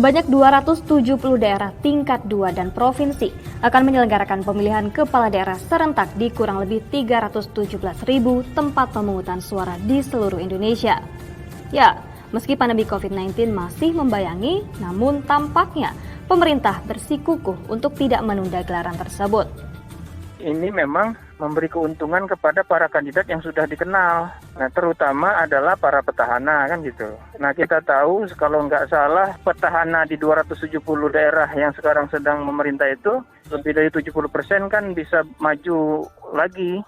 Sebanyak 270 daerah tingkat 2 dan provinsi akan menyelenggarakan pemilihan kepala daerah serentak di kurang lebih 317.000 tempat pemungutan suara di seluruh Indonesia. Ya, meski pandemi COVID-19 masih membayangi, namun tampaknya pemerintah bersikukuh untuk tidak menunda gelaran tersebut. Ini memang memberi keuntungan kepada para kandidat yang sudah dikenal. Nah, terutama adalah para petahana kan gitu. Nah, kita tahu kalau nggak salah petahana di 270 daerah yang sekarang sedang memerintah itu lebih dari 70% kan bisa maju lagi.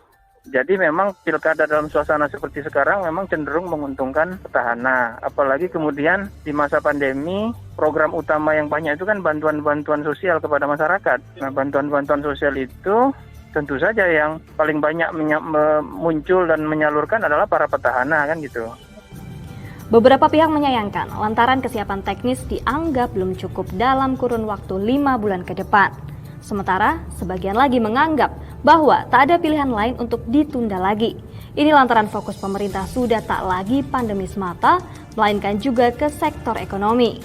Jadi memang pilkada dalam suasana seperti sekarang memang cenderung menguntungkan petahana. Apalagi kemudian di masa pandemi, program utama yang banyak itu kan bantuan-bantuan sosial kepada masyarakat. Nah, bantuan-bantuan sosial itu tentu saja yang paling banyak muncul dan menyalurkan adalah para petahana kan gitu. Beberapa pihak menyayangkan lantaran kesiapan teknis dianggap belum cukup dalam kurun waktu 5 bulan ke depan. Sementara sebagian lagi menganggap bahwa tak ada pilihan lain untuk ditunda lagi. Ini lantaran fokus pemerintah sudah tak lagi pandemi semata, melainkan juga ke sektor ekonomi.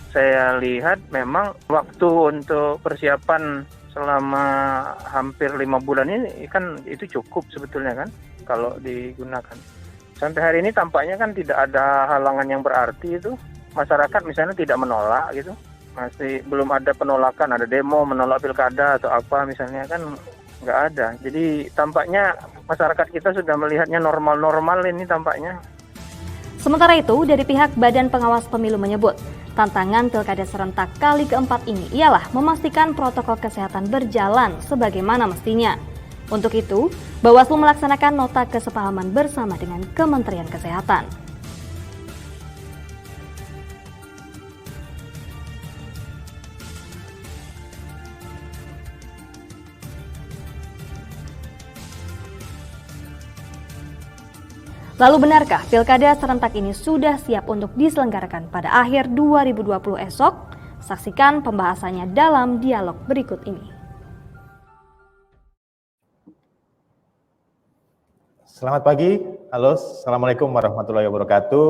Saya lihat memang waktu untuk persiapan selama hampir 5 bulan ini kan itu cukup sebetulnya kan kalau digunakan. Sampai hari ini tampaknya kan tidak ada halangan yang berarti itu. Masyarakat misalnya tidak menolak gitu. Masih belum ada penolakan, ada demo menolak pilkada atau apa misalnya kan nggak ada. Jadi tampaknya masyarakat kita sudah melihatnya normal-normal ini tampaknya. Sementara itu, dari pihak Badan Pengawas Pemilu menyebut, tantangan pilkada serentak kali keempat ini ialah memastikan protokol kesehatan berjalan sebagaimana mestinya. Untuk itu, Bawaslu melaksanakan nota kesepahaman bersama dengan Kementerian Kesehatan. Lalu benarkah pilkada serentak ini sudah siap untuk diselenggarakan pada akhir 2020 esok? Saksikan pembahasannya dalam dialog berikut ini. Selamat pagi, halo, Assalamualaikum warahmatullahi wabarakatuh.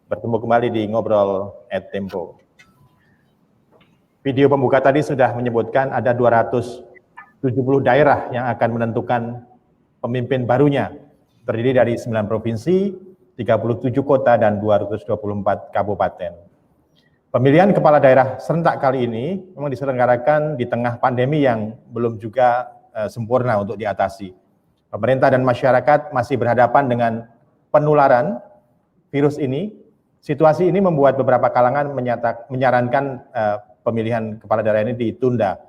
Bertemu kembali di Ngobrol at Tempo. Video pembuka tadi sudah menyebutkan ada 270 daerah yang akan menentukan pemimpin barunya. Terdiri dari 9 provinsi, 37 kota, dan 224 kabupaten. Pemilihan kepala daerah serentak kali ini memang diselenggarakan di tengah pandemi yang belum juga sempurna untuk diatasi. Pemerintah dan masyarakat masih berhadapan dengan penularan virus ini. Situasi ini membuat beberapa kalangan menyarankan pemilihan kepala daerah ini ditunda.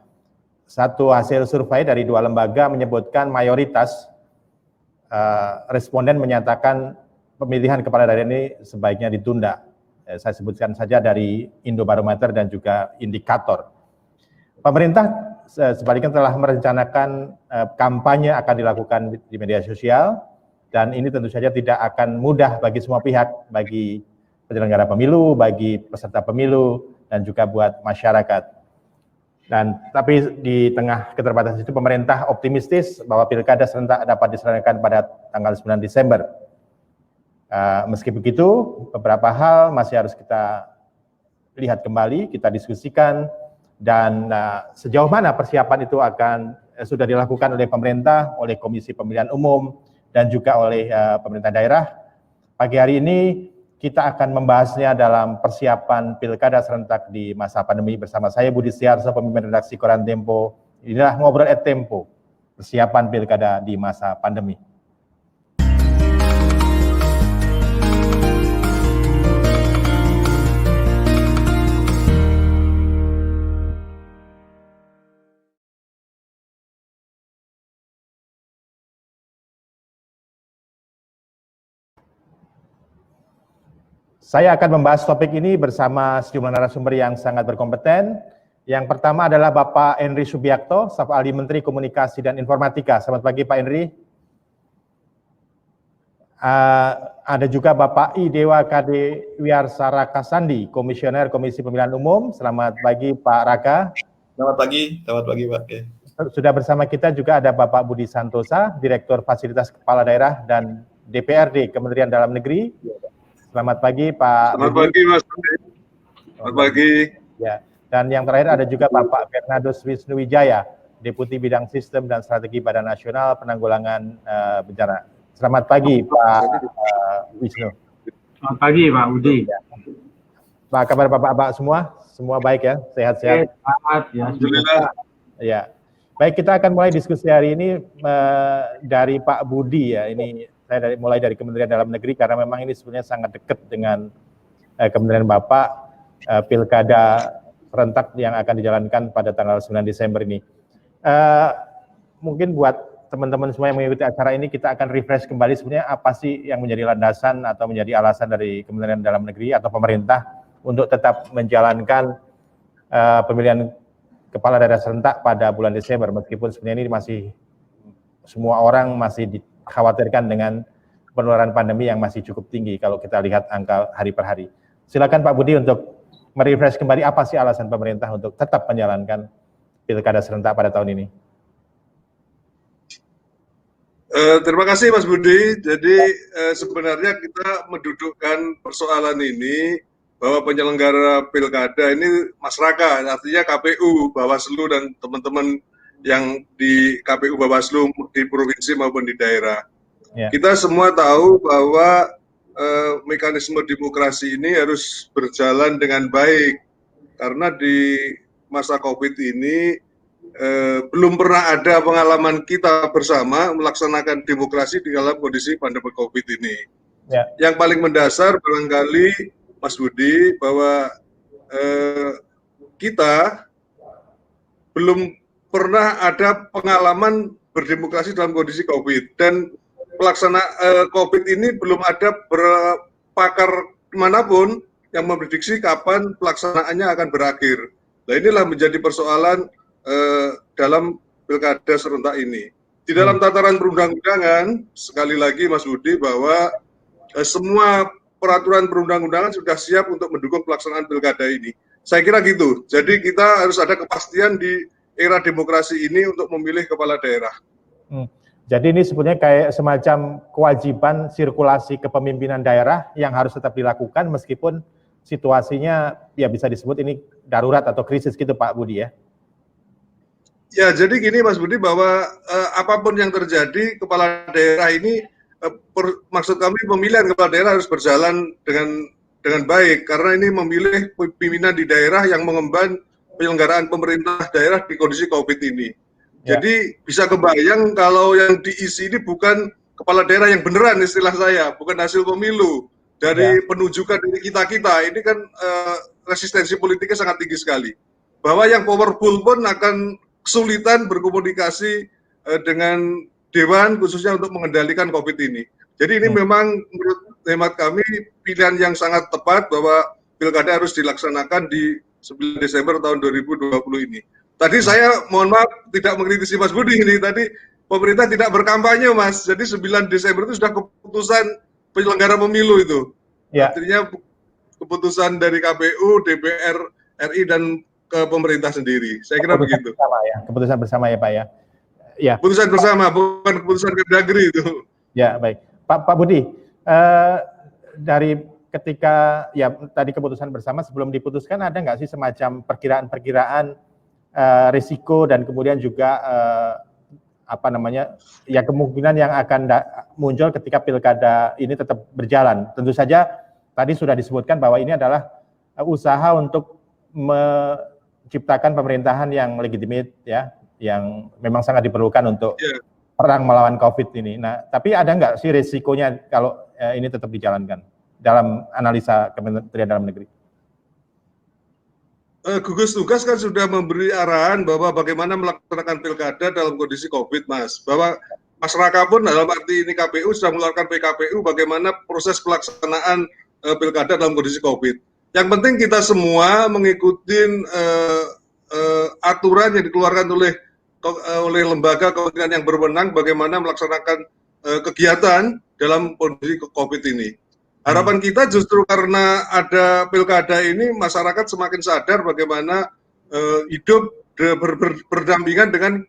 Satu hasil survei dari 2 lembaga menyebutkan mayoritas responden menyatakan pemilihan kepala daerah ini sebaiknya ditunda. Saya sebutkan saja dari Indobarometer dan juga Indikator. Pemerintah sebaliknya telah merencanakan kampanye akan dilakukan di media sosial, dan ini tentu saja tidak akan mudah bagi semua pihak, bagi penyelenggara pemilu, bagi peserta pemilu, dan juga buat masyarakat. Tapi di tengah keterbatasan itu pemerintah optimistis bahwa pilkada serentak dapat diselenggarakan pada tanggal 9 Desember. Meski begitu, beberapa hal masih harus kita lihat kembali, kita diskusikan, dan sejauh mana persiapan itu sudah dilakukan oleh pemerintah, oleh Komisi Pemilihan Umum, dan juga oleh pemerintah daerah. Pagi hari ini kita akan membahasnya dalam persiapan pilkada serentak di masa pandemi bersama saya Budi Setiarso, pemimpin redaksi Koran Tempo. Inilah Ngobrol at Tempo, persiapan pilkada di masa pandemi. Saya akan membahas topik ini bersama sejumlah narasumber yang sangat berkompeten. Yang pertama adalah Bapak Henry Subiakto, staf ahli Menteri Komunikasi dan Informatika. Selamat pagi Pak Henry. Ada juga Bapak I. Dewa KD Wiarsara Kasandi, Komisioner Komisi Pemilihan Umum. Selamat pagi Pak Raka. Selamat pagi Pak. Sudah bersama kita juga ada Bapak Budi Santosa, Direktur Fasilitas Kepala Daerah dan DPRD Kementerian Dalam Negeri. Selamat pagi Pak. Selamat pagi Mas. Selamat pagi. Ya. Dan yang terakhir ada juga Bapak Bernardus Wisnuwijaya, Deputi Bidang Sistem dan Strategi Badan Nasional Penanggulangan Bencana. Selamat pagi Pak Wisnu. Selamat pagi Pak Budi. Ya. Pak, kabar Bapak-Bapak semua? Semua baik ya? Sehat-sehat? Selamat ya. Alhamdulillah. Ya. Baik, kita akan mulai diskusi hari ini dari Pak Budi ya. Ini saya mulai dari Kementerian Dalam Negeri karena memang ini sebenarnya sangat dekat dengan Kementerian Bapak, pilkada serentak yang akan dijalankan pada tanggal 9 Desember ini. Mungkin buat teman-teman semua yang mengikuti acara ini, kita akan refresh kembali sebenarnya apa sih yang menjadi landasan atau menjadi alasan dari Kementerian Dalam Negeri atau pemerintah untuk tetap menjalankan pemilihan kepala daerah serentak pada bulan Desember, meskipun sebenarnya ini masih semua orang masih dikhawatirkan dengan penularan pandemi yang masih cukup tinggi kalau kita lihat angka hari per hari. Silakan Pak Budi untuk merefresh kembali apa sih alasan pemerintah untuk tetap menjalankan pilkada serentak pada tahun ini. Terima kasih Mas Budi. Jadi sebenarnya kita mendudukkan persoalan ini bahwa penyelenggara pilkada ini masyarakat, artinya KPU, Bawaslu dan teman-teman yang di KPU Bawaslu di provinsi maupun di daerah. Ya. Kita semua tahu bahwa mekanisme demokrasi ini harus berjalan dengan baik karena di masa COVID ini belum pernah ada pengalaman kita bersama melaksanakan demokrasi di dalam kondisi pandemi COVID ini. Ya. Yang paling mendasar barangkali Mas Budi bahwa kita belum pernah ada pengalaman berdemokrasi dalam kondisi COVID dan pelaksana COVID ini belum ada pakar manapun yang memprediksi kapan pelaksanaannya akan berakhir. Nah inilah menjadi persoalan dalam pilkada serentak ini. Di dalam tataran perundang-undangan, sekali lagi Mas Budi, bahwa semua peraturan perundang-undangan sudah siap untuk mendukung pelaksanaan pilkada ini. Saya kira gitu. Jadi kita harus ada kepastian di era demokrasi ini untuk memilih kepala daerah. Jadi ini sebenarnya kayak semacam kewajiban sirkulasi kepemimpinan daerah yang harus tetap dilakukan meskipun situasinya ya bisa disebut ini darurat atau krisis gitu Pak Budi ya. Ya, jadi gini Mas Budi, bahwa apapun yang terjadi, kepala daerah ini, maksud kami pemilihan kepala daerah harus berjalan dengan baik, karena ini memilih pimpinan di daerah yang mengemban penyelenggaraan pemerintah daerah di kondisi COVID ini. Ya. Jadi bisa kebayang kalau yang diisi ini bukan kepala daerah yang beneran istilah saya, bukan hasil pemilu dari penunjukan dari kita-kita. Ini kan resistensi politiknya sangat tinggi sekali. Bahwa yang powerful pun akan kesulitan berkomunikasi dengan Dewan khususnya untuk mengendalikan COVID ini. Jadi ini memang menurut hemat kami pilihan yang sangat tepat bahwa pilkada harus dilaksanakan di 9 Desember tahun 2020 ini. Tadi saya mohon maaf tidak mengkritisi Mas Budi ini, tadi pemerintah tidak berkampanye Mas, jadi 9 Desember itu sudah keputusan penyelenggara pemilu itu. Ya. Artinya keputusan dari KPU, DPR RI dan ke pemerintah sendiri. Saya kira keputusan begitu. Bersama ya. Keputusan bersama ya Pak ya. Ya. Keputusan bersama, bukan keputusan Kemdagri itu. Ya baik. Pak Budi, dari ketika ya tadi keputusan bersama sebelum diputuskan ada nggak sih semacam perkiraan-perkiraan risiko dan kemudian juga apa namanya ya kemungkinan yang akan muncul ketika pilkada ini tetap berjalan. Tentu saja tadi sudah disebutkan bahwa ini adalah usaha untuk menciptakan pemerintahan yang legitimate ya, yang memang sangat diperlukan untuk perang melawan COVID ini. Nah, tapi ada nggak sih risikonya kalau ini tetap dijalankan dalam analisa Kementerian Dalam Negeri? Gugus tugas kan sudah memberi arahan bahwa bagaimana melaksanakan pilkada dalam kondisi COVID, Mas. Bahwa masyarakat pun dalam arti ini KPU sudah mengeluarkan PKPU bagaimana proses pelaksanaan pilkada dalam kondisi COVID. Yang penting kita semua mengikuti aturan yang dikeluarkan oleh lembaga kementerian yang berwenang bagaimana melaksanakan kegiatan dalam kondisi COVID ini. Harapan kita justru karena ada pilkada ini, masyarakat semakin sadar bagaimana hidup berdampingan dengan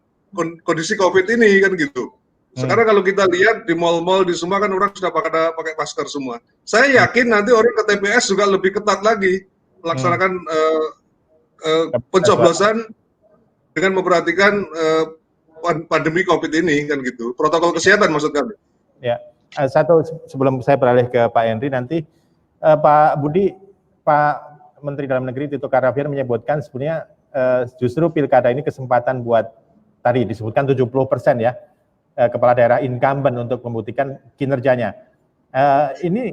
kondisi COVID ini, kan gitu. Sekarang kalau kita lihat di mal-mal, di semua kan orang sudah pakai masker semua. Saya yakin nanti orang ke TPS juga lebih ketat lagi. melaksanakan pencoblosan dengan memperhatikan pandemi COVID ini kan gitu. Protokol kesehatan maksud kami. Ya, satu sebelum saya beralih ke Pak Henry nanti, Pak Budi, Pak Menteri Dalam Negeri Tito Karnavian menyebutkan sebenarnya justru pilkada ini kesempatan buat tadi disebutkan 70% ya kepala daerah incumbent untuk membuktikan kinerjanya. Ini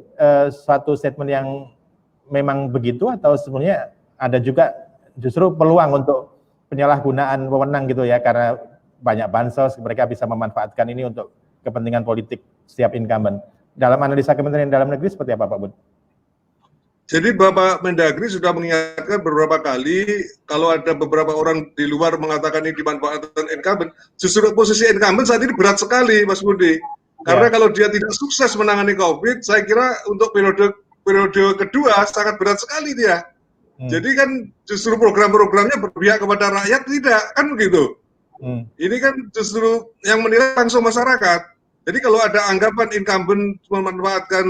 suatu statement yang memang begitu atau sebenarnya ada juga justru peluang untuk penyalahgunaan wewenang gitu ya, karena banyak bansos mereka bisa memanfaatkan ini untuk kepentingan politik setiap incumbent. Dalam analisa Kementerian Dalam Negeri seperti apa Pak Bud? Jadi Bapak Mendagri sudah mengingatkan beberapa kali kalau ada beberapa orang di luar mengatakan ini dimanfaatkan incumbent, justru posisi incumbent saat ini berat sekali Mas Budi. Karena kalau dia tidak sukses menangani COVID, saya kira untuk periode kedua sangat berat sekali dia. Jadi kan justru program-programnya berpihak kepada rakyat tidak, kan begitu. Ini kan justru yang menilai langsung masyarakat. Jadi kalau ada anggapan incumbent memanfaatkan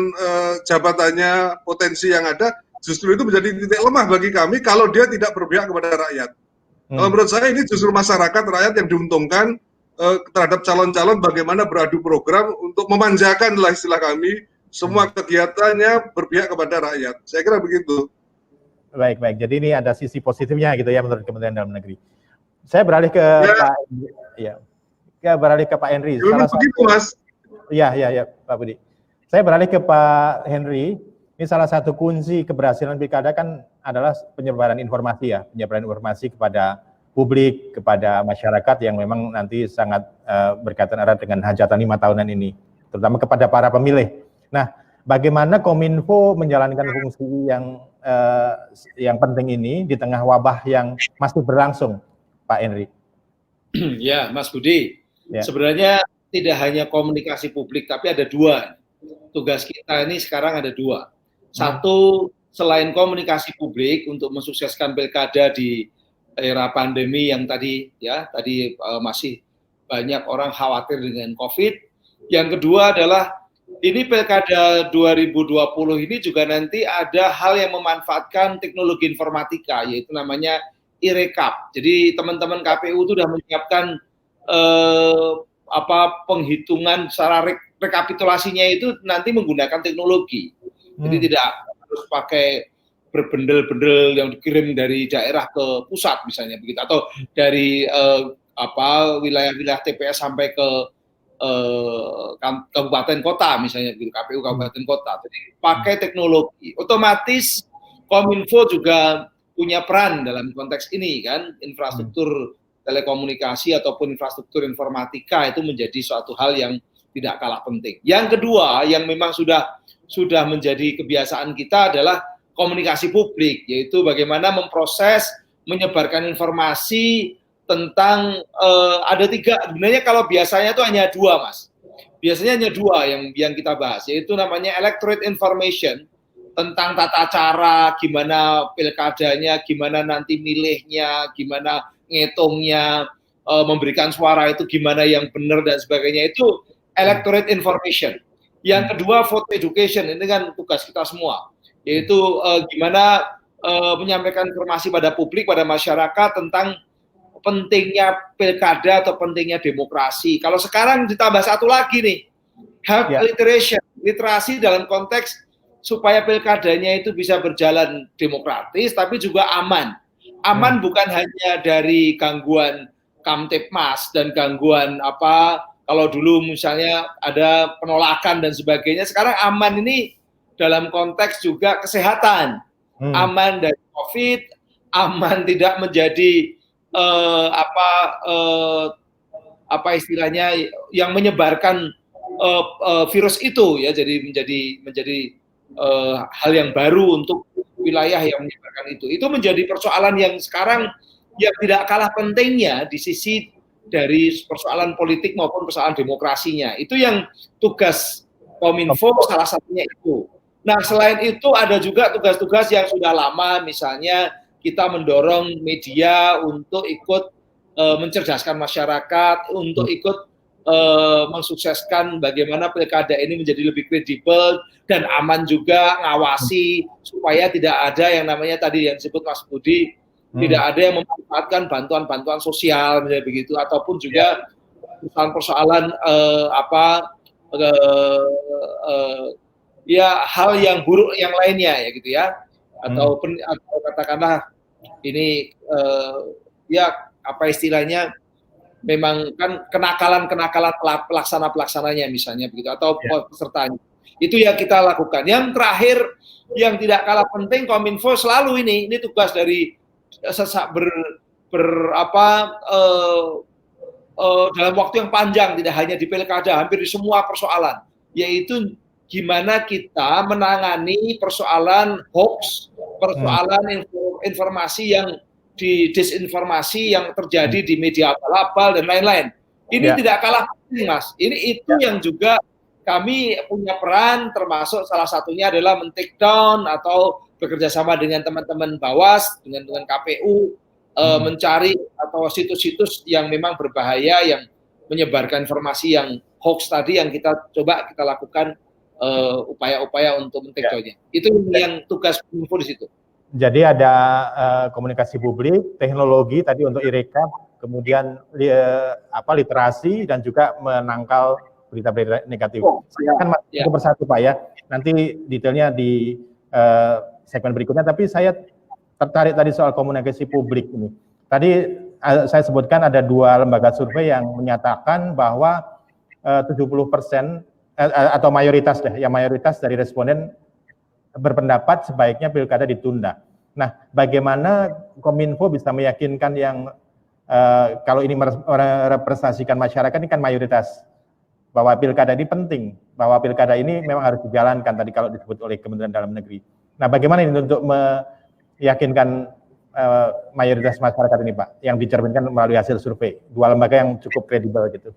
jabatannya, potensi yang ada, justru itu menjadi titik lemah bagi kami kalau dia tidak berpihak kepada rakyat. Kalau menurut saya ini justru masyarakat, rakyat yang diuntungkan terhadap calon-calon bagaimana beradu program untuk memanjakan lah istilah kami, semua kegiatannya berpihak kepada rakyat. Saya kira begitu. Baik. Jadi ini ada sisi positifnya gitu ya menurut Kementerian Dalam Negeri. Saya beralih ke Pak Henry. Salah begitu, Mas. Iya, Pak Budi. Saya beralih ke Pak Henry. Ini salah satu kunci keberhasilan pilkada kan adalah penyebaran informasi ya, penyebaran informasi kepada publik, kepada masyarakat yang memang nanti sangat berkaitan erat dengan hajatan 5 tahunan ini, terutama kepada para pemilih. Nah, bagaimana Kominfo menjalankan fungsi yang penting ini di tengah wabah yang masih berlangsung, Pak Henry? Ya, Mas Budi. Ya. Sebenarnya tidak hanya komunikasi publik, tapi ada dua. Tugas kita ini sekarang ada dua. Satu, selain komunikasi publik untuk mensukseskan pilkada di era pandemi yang tadi masih banyak orang khawatir dengan COVID. Yang kedua adalah ini pilkada 2020 ini juga nanti ada hal yang memanfaatkan teknologi informatika, yaitu namanya e-rekap. Jadi teman-teman KPU itu sudah menyiapkan penghitungan secara rekapitulasinya itu nanti menggunakan teknologi. Jadi tidak harus pakai berbendel-bendel yang dikirim dari daerah ke pusat misalnya begitu, atau dari wilayah-wilayah TPS sampai ke kabupaten kota misalnya begitu, KPU kabupaten kota. Jadi pakai teknologi. Otomatis Kominfo juga punya peran dalam konteks ini kan, infrastruktur telekomunikasi ataupun infrastruktur informatika itu menjadi suatu hal yang tidak kalah penting. Yang kedua yang memang sudah menjadi kebiasaan kita adalah komunikasi publik, yaitu bagaimana memproses, menyebarkan informasi tentang ada tiga. Sebenarnya kalau biasanya itu hanya dua, Mas. Biasanya hanya dua yang kita bahas, yaitu namanya electorate information, tentang tata cara, gimana pilkadanya, gimana nanti milihnya, gimana ngitungnya, memberikan suara itu gimana yang benar dan sebagainya, itu electorate information. Yang kedua vote education, ini kan tugas kita semua, yaitu gimana menyampaikan informasi pada publik, pada masyarakat tentang pentingnya pilkada atau pentingnya demokrasi. Kalau sekarang ditambah satu lagi nih, health literasi dalam konteks supaya pilkadanya itu bisa berjalan demokratis tapi juga aman. Aman bukan hanya dari gangguan Kamtipmas dan gangguan kalau dulu misalnya ada penolakan dan sebagainya, sekarang aman ini dalam konteks juga kesehatan. Aman dari COVID, aman tidak menjadi istilahnya yang menyebarkan virus itu ya, jadi menjadi hal yang baru untuk wilayah yang menyebarkan itu. Itu menjadi persoalan yang sekarang yang tidak kalah pentingnya di sisi dari persoalan politik maupun persoalan demokrasinya. Itu yang tugas Kominfo salah satunya itu. Nah, selain itu ada juga tugas-tugas yang sudah lama, misalnya kita mendorong media untuk ikut mencerdaskan masyarakat, untuk ikut mensukseskan bagaimana pilkada ini menjadi lebih kredibel dan aman juga, ngawasi supaya tidak ada yang namanya tadi yang disebut Mas Budi, tidak ada yang memanfaatkan bantuan-bantuan sosial misalnya begitu, ataupun juga persoalan ya hal yang buruk yang lainnya ya gitu ya, atau katakanlah ini ya apa istilahnya, memang kan kenakalan pelaksananya misalnya begitu, atau pesertanya. Itu yang kita lakukan. Yang terakhir yang tidak kalah penting, Kominfo selalu ini tugas dari dalam waktu yang panjang, tidak hanya di pilkada, hampir di semua persoalan, yaitu gimana kita menangani persoalan hoax, persoalan informasi yang disinformasi yang terjadi di media abal-abal dan lain-lain. Ini tidak kalah penting, Mas. Itu yang juga kami punya peran, termasuk salah satunya adalah men-take down atau bekerja sama dengan teman-teman Bawas, dengan KPU, mencari atau situs-situs yang memang berbahaya, yang menyebarkan informasi yang hoax tadi, yang kita lakukan upaya-upaya untuk men-take down-nya. Itu yang tugas Kominfo di situ. Jadi ada komunikasi publik, teknologi tadi untuk irekap, kemudian literasi dan juga menangkal berita-berita negatif. Saya akan masuk persatu Pak ya. Nanti detailnya di segmen berikutnya. Tapi saya tertarik tadi soal komunikasi publik ini. Tadi saya sebutkan ada 2 lembaga survei yang menyatakan bahwa 70% atau mayoritas dari responden berpendapat sebaiknya pilkada ditunda. Nah, bagaimana Kominfo bisa meyakinkan yang kalau ini merepresentasikan masyarakat, ini kan mayoritas, bahwa pilkada ini penting, bahwa pilkada ini memang harus dijalankan tadi kalau disebut oleh Kementerian Dalam Negeri. Nah, bagaimana ini untuk meyakinkan mayoritas masyarakat ini, Pak, yang dicerminkan melalui hasil survei, 2 lembaga yang cukup kredibel gitu?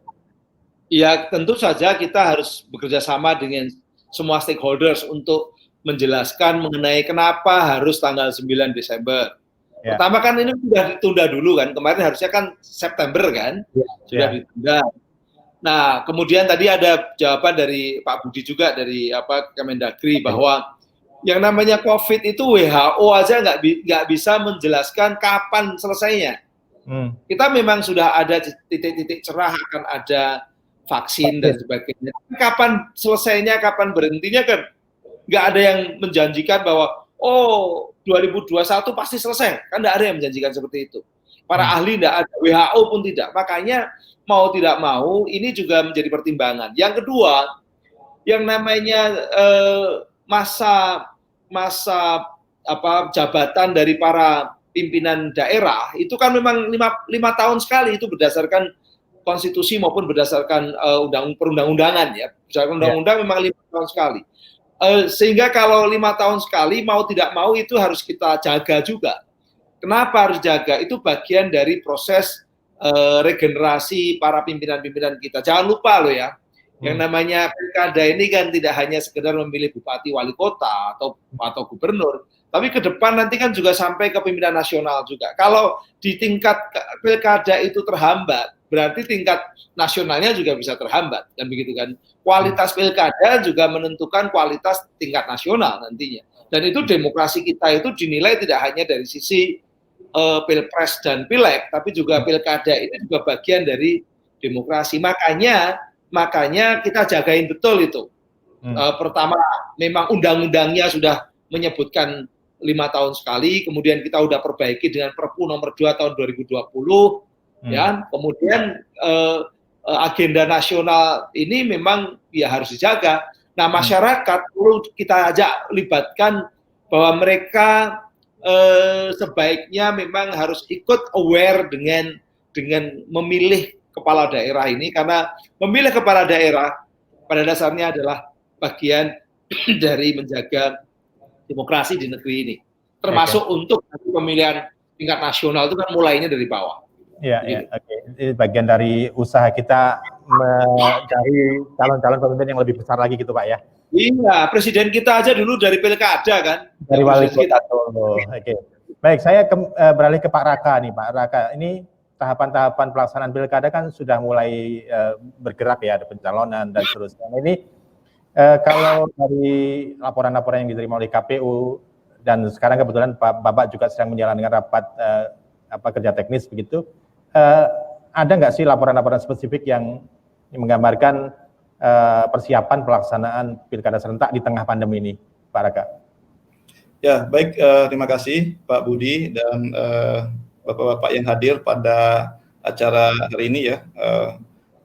Ya, tentu saja kita harus bekerja sama dengan semua stakeholders untuk menjelaskan mengenai kenapa harus tanggal 9 Desember. Pertama kan ini sudah ditunda dulu kan, kemarin harusnya kan September kan, sudah ditunda. Nah, kemudian tadi ada jawaban dari Pak Budi juga dari Kemendagri bahwa yang namanya COVID itu WHO aja nggak bisa menjelaskan kapan selesainya. Kita memang sudah ada titik-titik cerah akan ada vaksin dan sebagainya. Kapan selesainya, kapan berhentinya kan nggak ada yang menjanjikan bahwa 2021 pasti selesai, kan nggak ada yang menjanjikan seperti itu. Para ahli nggak ada, WHO pun tidak. Makanya mau tidak mau ini juga menjadi pertimbangan. Yang kedua, yang namanya masa jabatan dari para pimpinan daerah itu kan memang 5 tahun sekali, itu berdasarkan konstitusi maupun berdasarkan perundang-undangan ya. Berdasarkan undang-undang memang 5 tahun sekali. Sehingga kalau 5 tahun sekali mau tidak mau itu harus kita jaga juga. Kenapa harus jaga? Itu bagian dari proses regenerasi para pimpinan-pimpinan kita. Jangan lupa loh ya, yang namanya pilkada ini kan tidak hanya sekedar memilih bupati, wali kota atau gubernur, tapi ke depan nanti kan juga sampai ke pimpinan nasional juga. Kalau di tingkat pilkada itu terhambat, berarti tingkat nasionalnya juga bisa terhambat, kan begitu kan? Kualitas pilkada juga menentukan kualitas tingkat nasional nantinya. Dan itu demokrasi kita itu dinilai tidak hanya dari sisi pilpres dan pileg, tapi juga pilkada ini juga bagian dari demokrasi. Makanya kita jagain betul itu. Pertama, memang undang-undangnya sudah menyebutkan 5 tahun sekali, kemudian kita udah perbaiki dengan Perpu nomor 2 tahun 2020. Ya, kemudian agenda nasional ini memang ya harus dijaga. Nah, masyarakat perlu kita ajak libatkan bahwa mereka sebaiknya memang harus ikut aware dengan memilih kepala daerah ini, karena memilih kepala daerah pada dasarnya adalah bagian dari menjaga demokrasi di negeri ini. Termasuk untuk pemilihan tingkat nasional itu kan mulainya dari bawah. Ya, Ini bagian dari usaha kita mencari calon-calon pemimpin yang lebih besar lagi gitu Pak ya. Iya, presiden kita aja dulu dari pilkada kan. Dari wali kota Solo. Baik, saya beralih ke Pak Raka nih Pak Raka. Ini tahapan-tahapan pelaksanaan pilkada kan sudah mulai bergerak ya, ada pencalonan dan seterusnya. Ini kalau dari laporan-laporan yang diterima oleh KPU dan sekarang kebetulan Pak Bapak juga sedang menjalankan rapat kerja teknis begitu, ada nggak sih laporan-laporan spesifik yang menggambarkan persiapan pelaksanaan pilkada serentak di tengah pandemi ini, Pak Raka? Ya, baik, terima kasih Pak Budi dan Bapak-Bapak yang hadir pada acara hari ini ya,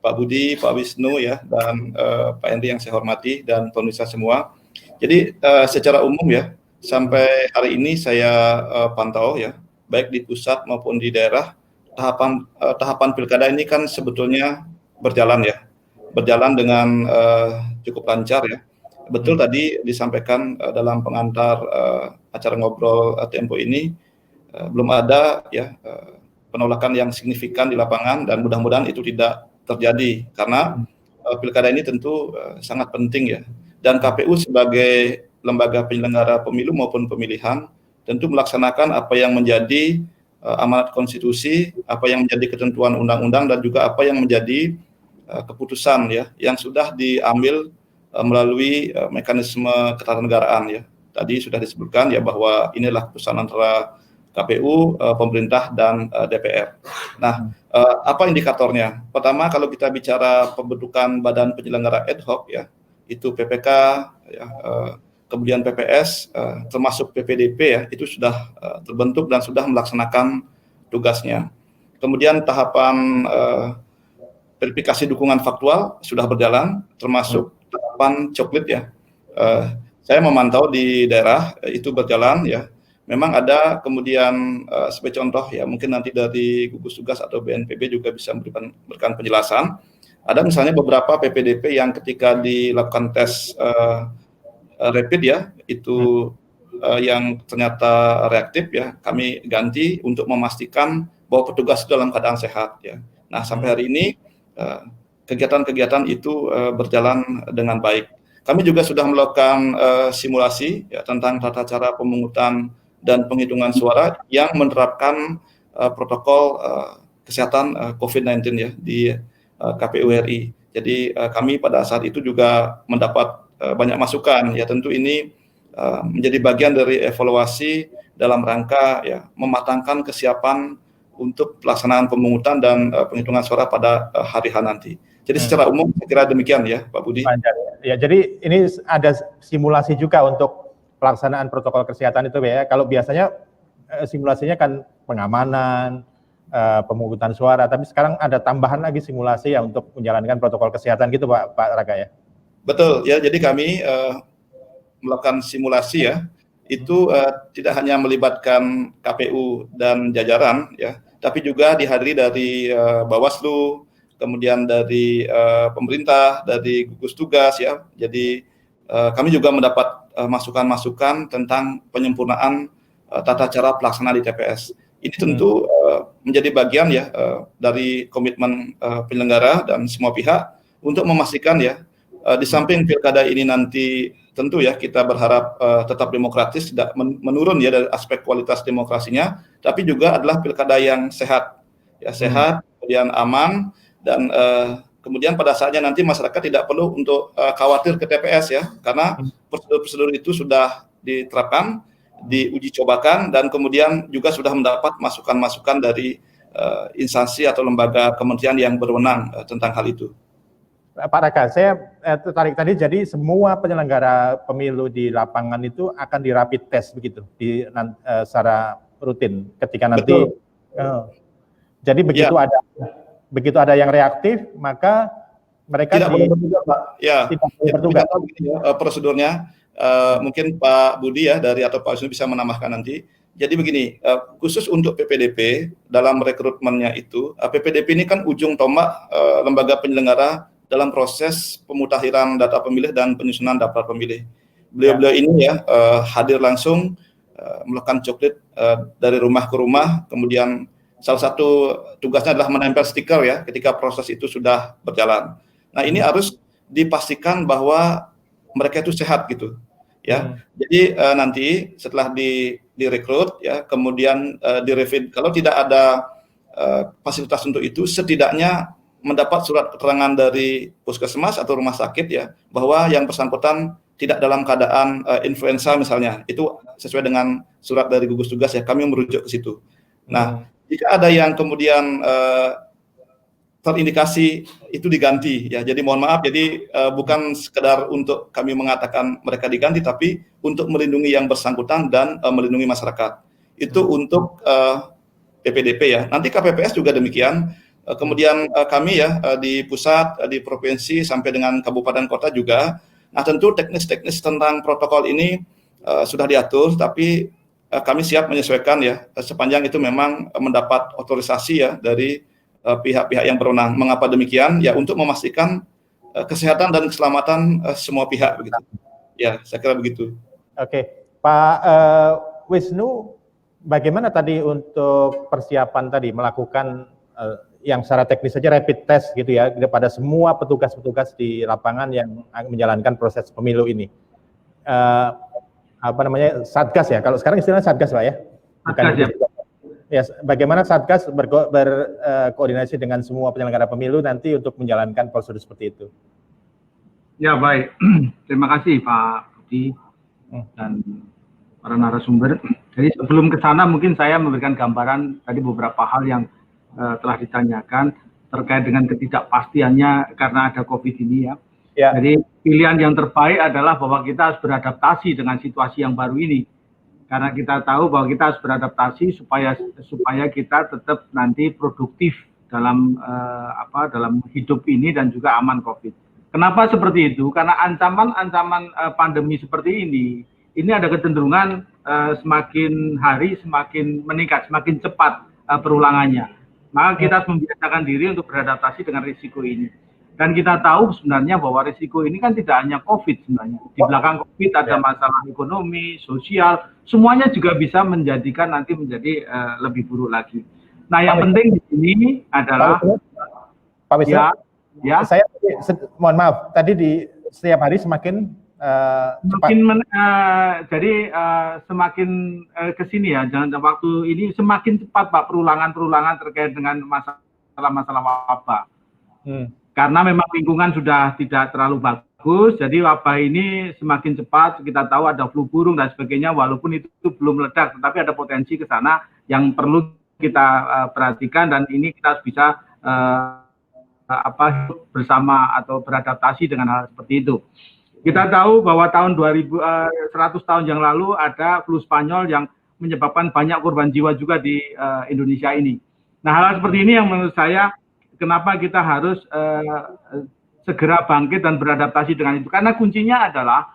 Pak Budi, Pak Wisnu ya, dan Pak Hendy yang saya hormati dan pemirsa semua. Jadi secara umum ya, sampai hari ini saya pantau ya, baik di pusat maupun di daerah, tahapan pilkada ini kan sebetulnya berjalan ya, berjalan dengan cukup lancar ya. Betul tadi disampaikan dalam pengantar acara ngobrol Tempo ini, belum ada ya penolakan yang signifikan di lapangan dan mudah-mudahan itu tidak terjadi karena pilkada ini tentu sangat penting ya, dan KPU sebagai lembaga penyelenggara pemilu maupun pemilihan tentu melaksanakan apa yang menjadi amanat konstitusi, apa yang menjadi ketentuan undang-undang dan juga apa yang menjadi keputusan ya yang sudah diambil melalui mekanisme ketatanegaraan ya. Tadi sudah disebutkan ya bahwa inilah keputusan antara KPU, pemerintah dan DPR. Nah, apa indikatornya? Pertama, kalau kita bicara pembentukan badan penyelenggara ad hoc ya, itu PPK ya, kemudian PPS, termasuk PPDP ya, itu sudah terbentuk dan sudah melaksanakan tugasnya. Kemudian tahapan verifikasi dukungan faktual sudah berjalan, termasuk tahapan coklit ya. Saya memantau di daerah itu berjalan ya. Memang ada kemudian sebagai contoh ya, mungkin nanti dari gugus tugas atau BNPB juga bisa memberikan penjelasan. Ada misalnya beberapa PPDP yang ketika dilakukan tes rapid ya, itu yang ternyata reaktif ya, kami ganti untuk memastikan bahwa petugas dalam keadaan sehat ya. Nah, sampai hari ini kegiatan-kegiatan itu berjalan dengan baik. Kami juga sudah melakukan simulasi ya, tentang tata cara pemungutan dan penghitungan suara yang menerapkan protokol kesehatan COVID-19 ya di KPU RI. Jadi kami pada saat itu juga mendapat banyak masukan ya, tentu ini menjadi bagian dari evaluasi dalam rangka ya mematangkan kesiapan untuk pelaksanaan pemungutan dan penghitungan suara pada hari H nanti. Jadi secara umum saya kira demikian ya Pak Budi. Ya, jadi ini ada simulasi juga untuk pelaksanaan protokol kesehatan itu ya. Kalau biasanya simulasinya kan pengamanan, pemungutan suara, tapi sekarang ada tambahan lagi simulasi ya untuk menjalankan protokol kesehatan gitu Pak Raka ya. Betul ya, jadi kami melakukan simulasi ya, itu tidak hanya melibatkan KPU dan jajaran ya, tapi juga dihadiri dari Bawaslu, kemudian dari pemerintah, dari gugus tugas ya. Jadi kami juga mendapat masukan-masukan tentang penyempurnaan tata cara pelaksanaan di TPS. Ini tentu menjadi bagian ya dari komitmen penyelenggara dan semua pihak untuk memastikan ya di samping pilkada ini nanti tentu ya kita berharap tetap demokratis, tidak menurun ya dari aspek kualitas demokrasinya, tapi juga adalah pilkada yang sehat ya, sehat, kemudian aman, dan kemudian pada saatnya nanti masyarakat tidak perlu untuk khawatir ke TPS ya, karena prosedur-prosedur itu sudah diterapkan, diuji cobakan, dan kemudian juga sudah mendapat masukan-masukan dari instansi atau lembaga kementerian yang berwenang tentang hal itu. Pak Raka, saya tertarik tadi, jadi semua penyelenggara pemilu di lapangan itu akan di rapid test begitu, secara rutin ketika nanti. Jadi begitu ya. Begitu ada yang reaktif, maka mereka tidak boleh bertugas, Pak. Ya, tidak boleh bertugas. Prosedurnya mungkin Pak Budi ya dari atau Pak Wisnu bisa menambahkan nanti. Jadi begini, khusus untuk PPDP dalam rekrutmennya itu, PPDP ini kan ujung tombak lembaga penyelenggara dalam proses pemutakhiran data pemilih dan penyusunan daftar pemilih. Beliau-beliau ini ya hadir langsung melakukan coklit dari rumah ke rumah, kemudian salah satu tugasnya adalah menempel stiker ya ketika proses itu sudah berjalan. Nah, ini harus dipastikan bahwa mereka itu sehat gitu ya. Jadi nanti setelah direkrut ya, kemudian direview, kalau tidak ada fasilitas untuk itu, setidaknya mendapat surat keterangan dari puskesmas atau rumah sakit ya bahwa yang bersangkutan tidak dalam keadaan influenza misalnya. Itu sesuai dengan surat dari gugus tugas ya, kami merujuk ke situ. Nah, jika ada yang kemudian terindikasi itu diganti ya. Jadi mohon maaf, jadi bukan sekedar untuk kami mengatakan mereka diganti, tapi untuk melindungi yang bersangkutan dan melindungi masyarakat. Itu untuk PPDP ya. Nanti KPPS juga demikian. Kemudian kami ya di pusat, di provinsi sampai dengan kabupaten kota juga. Nah tentu teknis-teknis tentang protokol ini sudah diatur, tapi kami siap menyesuaikan ya sepanjang itu memang mendapat otorisasi ya dari pihak-pihak yang berwenang. Mengapa demikian? Ya untuk memastikan kesehatan dan keselamatan semua pihak begitu. Ya saya kira begitu. Oke, Pak Wisnu, bagaimana tadi untuk persiapan tadi melakukan yang secara teknis saja rapid test gitu ya kepada semua petugas-petugas di lapangan yang menjalankan proses pemilu ini. Apa namanya, Satgas ya? Kalau sekarang istilahnya Satgas Pak ya? Bukan Satgas, ya. Ya, bagaimana Satgas berkoordinasi dengan semua penyelenggara pemilu nanti untuk menjalankan prosedur seperti itu? Ya baik, terima kasih Pak Budi dan para narasumber. Jadi sebelum ke sana mungkin saya memberikan gambaran tadi beberapa hal yang telah ditanyakan terkait dengan ketidakpastiannya karena ada COVID ini ya. Ya. Jadi pilihan yang terbaik adalah bahwa kita harus beradaptasi dengan situasi yang baru ini. Karena kita tahu bahwa kita harus beradaptasi supaya kita tetap nanti produktif dalam dalam hidup ini dan juga aman COVID. Kenapa seperti itu? Karena ancaman pandemi seperti ini ada kecenderungan semakin hari semakin meningkat, semakin cepat perulangannya. Maka kita harus membiasakan diri untuk beradaptasi dengan risiko ini. Dan kita tahu sebenarnya bahwa risiko ini kan tidak hanya COVID sebenarnya. Di belakang COVID ada masalah ekonomi, sosial, semuanya juga bisa menjadikan nanti menjadi lebih buruk lagi. Nah, yang penting di sini adalah Pak Wisnu, ya. Saya mohon maaf, tadi di setiap hari semakin semakin ke sini ya, jangan waktu ini semakin cepat Pak perulangan terkait dengan masalah wabah. Karena memang lingkungan sudah tidak terlalu bagus, jadi wabah ini semakin cepat. Kita tahu ada flu burung dan sebagainya, walaupun itu belum meledak, tetapi ada potensi ke sana yang perlu kita perhatikan, dan ini kita harus bisa hidup bersama atau beradaptasi dengan hal seperti itu. Kita tahu bahwa tahun 100 tahun yang lalu ada flu Spanyol yang menyebabkan banyak korban jiwa juga di Indonesia ini. Nah, hal seperti ini yang menurut saya kenapa kita harus segera bangkit dan beradaptasi dengan itu. Karena kuncinya adalah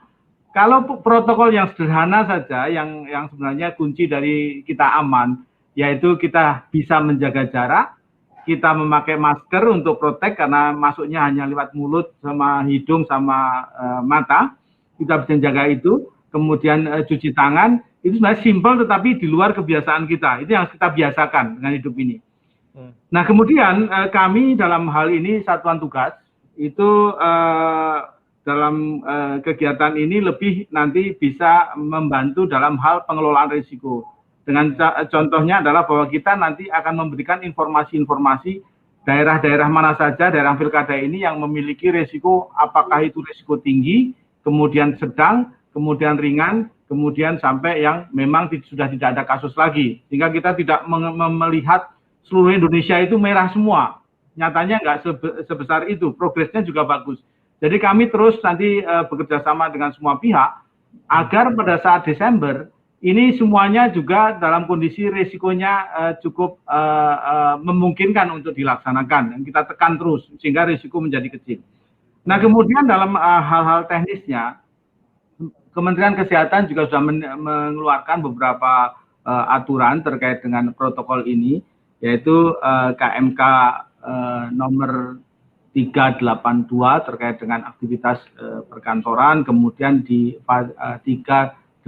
kalau protokol yang sederhana saja yang sebenarnya kunci dari kita aman, yaitu kita bisa menjaga jarak, kita memakai masker untuk protek karena masuknya hanya lewat mulut sama hidung sama mata, kita bisa menjaga itu. Kemudian cuci tangan, itu sebenarnya simpel tetapi di luar kebiasaan kita. Itu yang kita biasakan dengan hidup ini. Nah, kemudian kami dalam hal ini satuan tugas itu dalam kegiatan ini lebih nanti bisa membantu dalam hal pengelolaan risiko. Dengan contohnya adalah bahwa kita nanti akan memberikan informasi-informasi daerah-daerah mana saja, daerah pilkada ini yang memiliki risiko, apakah itu risiko tinggi, kemudian sedang, kemudian ringan, kemudian sampai yang memang sudah tidak ada kasus lagi. Sehingga kita tidak melihat seluruh Indonesia itu merah semua. Nyatanya nggak sebesar itu, progresnya juga bagus. Jadi kami terus nanti bekerja sama dengan semua pihak, agar pada saat Desember, ini semuanya juga dalam kondisi risikonya cukup memungkinkan untuk dilaksanakan. Dan kita tekan terus, sehingga risiko menjadi kecil. Nah, kemudian dalam hal-hal teknisnya, Kementerian Kesehatan juga sudah mengeluarkan beberapa aturan terkait dengan protokol ini, yaitu KMK nomor 382 terkait dengan aktivitas perkantoran, kemudian di 382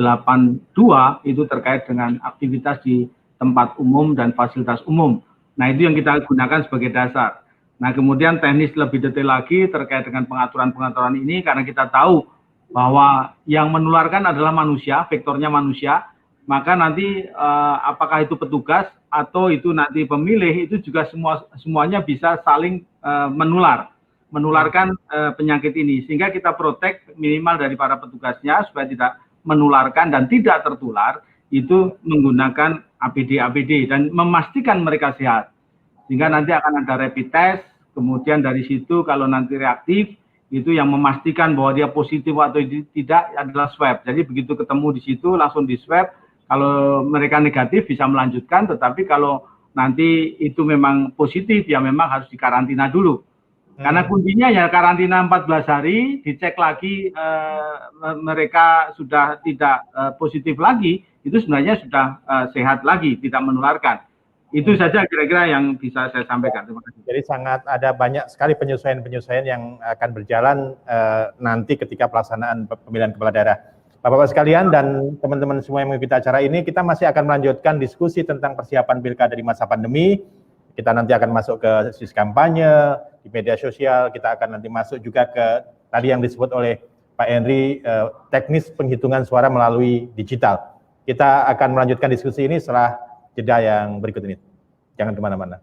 itu terkait dengan aktivitas di tempat umum dan fasilitas umum. Nah, itu yang kita gunakan sebagai dasar. Nah, kemudian teknis lebih detail lagi terkait dengan pengaturan-pengaturan ini, karena kita tahu bahwa yang menularkan adalah manusia, vektornya manusia, maka nanti apakah itu petugas atau itu nanti pemilih, itu juga semuanya bisa saling menularkan penyakit ini, sehingga kita protek minimal dari para petugasnya supaya tidak menularkan dan tidak tertular, itu menggunakan APD dan memastikan mereka sehat, sehingga nanti akan ada rapid test, kemudian dari situ kalau nanti reaktif, itu yang memastikan bahwa dia positif atau tidak adalah swab. Jadi begitu ketemu di situ langsung di swab, kalau mereka negatif bisa melanjutkan, tetapi kalau nanti itu memang positif ya memang harus dikarantina dulu. Karena kuncinya ya karantina 14 hari, dicek lagi mereka sudah tidak positif lagi, itu sebenarnya sudah sehat lagi, tidak menularkan. Itu saja kira-kira yang bisa saya sampaikan. Terima kasih. Jadi sangat ada banyak sekali penyesuaian-penyesuaian yang akan berjalan nanti ketika pelaksanaan pemilihan kepala daerah. Bapak-bapak sekalian dan teman-teman semua yang mengikuti acara ini, kita masih akan melanjutkan diskusi tentang persiapan pilkada di masa pandemi. Kita nanti akan masuk ke sisi kampanye, di media sosial, kita akan nanti masuk juga ke tadi yang disebut oleh Pak Henry, teknis penghitungan suara melalui digital. Kita akan melanjutkan diskusi ini setelah jeda yang berikut ini. Jangan kemana-mana.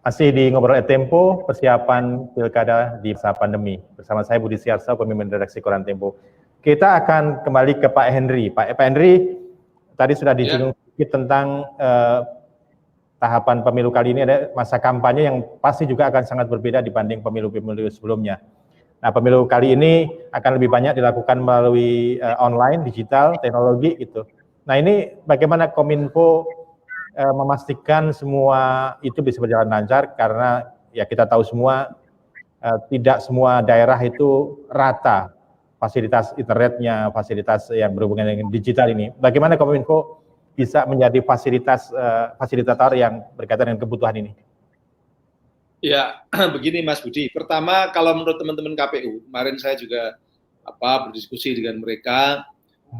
Masih di Ngobrol Tempo, persiapan pilkada di masa pandemi. Bersama saya Budi Siarso, pemimpin redaksi Koran Tempo. Kita akan kembali ke Pak Henry. Pak Henry, tadi sudah disinggung sedikit tentang tahapan pemilu kali ini, ada masa kampanye yang pasti juga akan sangat berbeda dibanding pemilu-pemilu sebelumnya. Nah, pemilu kali ini akan lebih banyak dilakukan melalui online, digital, teknologi gitu. Nah, ini bagaimana Kominfo memastikan semua itu bisa berjalan lancar, karena ya kita tahu semua tidak semua daerah itu rata fasilitas internetnya, fasilitas yang berhubungan dengan digital ini. Bagaimana Kominfo bisa menjadi fasilitator yang berkaitan dengan kebutuhan ini? Ya, begini Mas Budi. Pertama, kalau menurut teman-teman KPU, kemarin saya juga berdiskusi dengan mereka.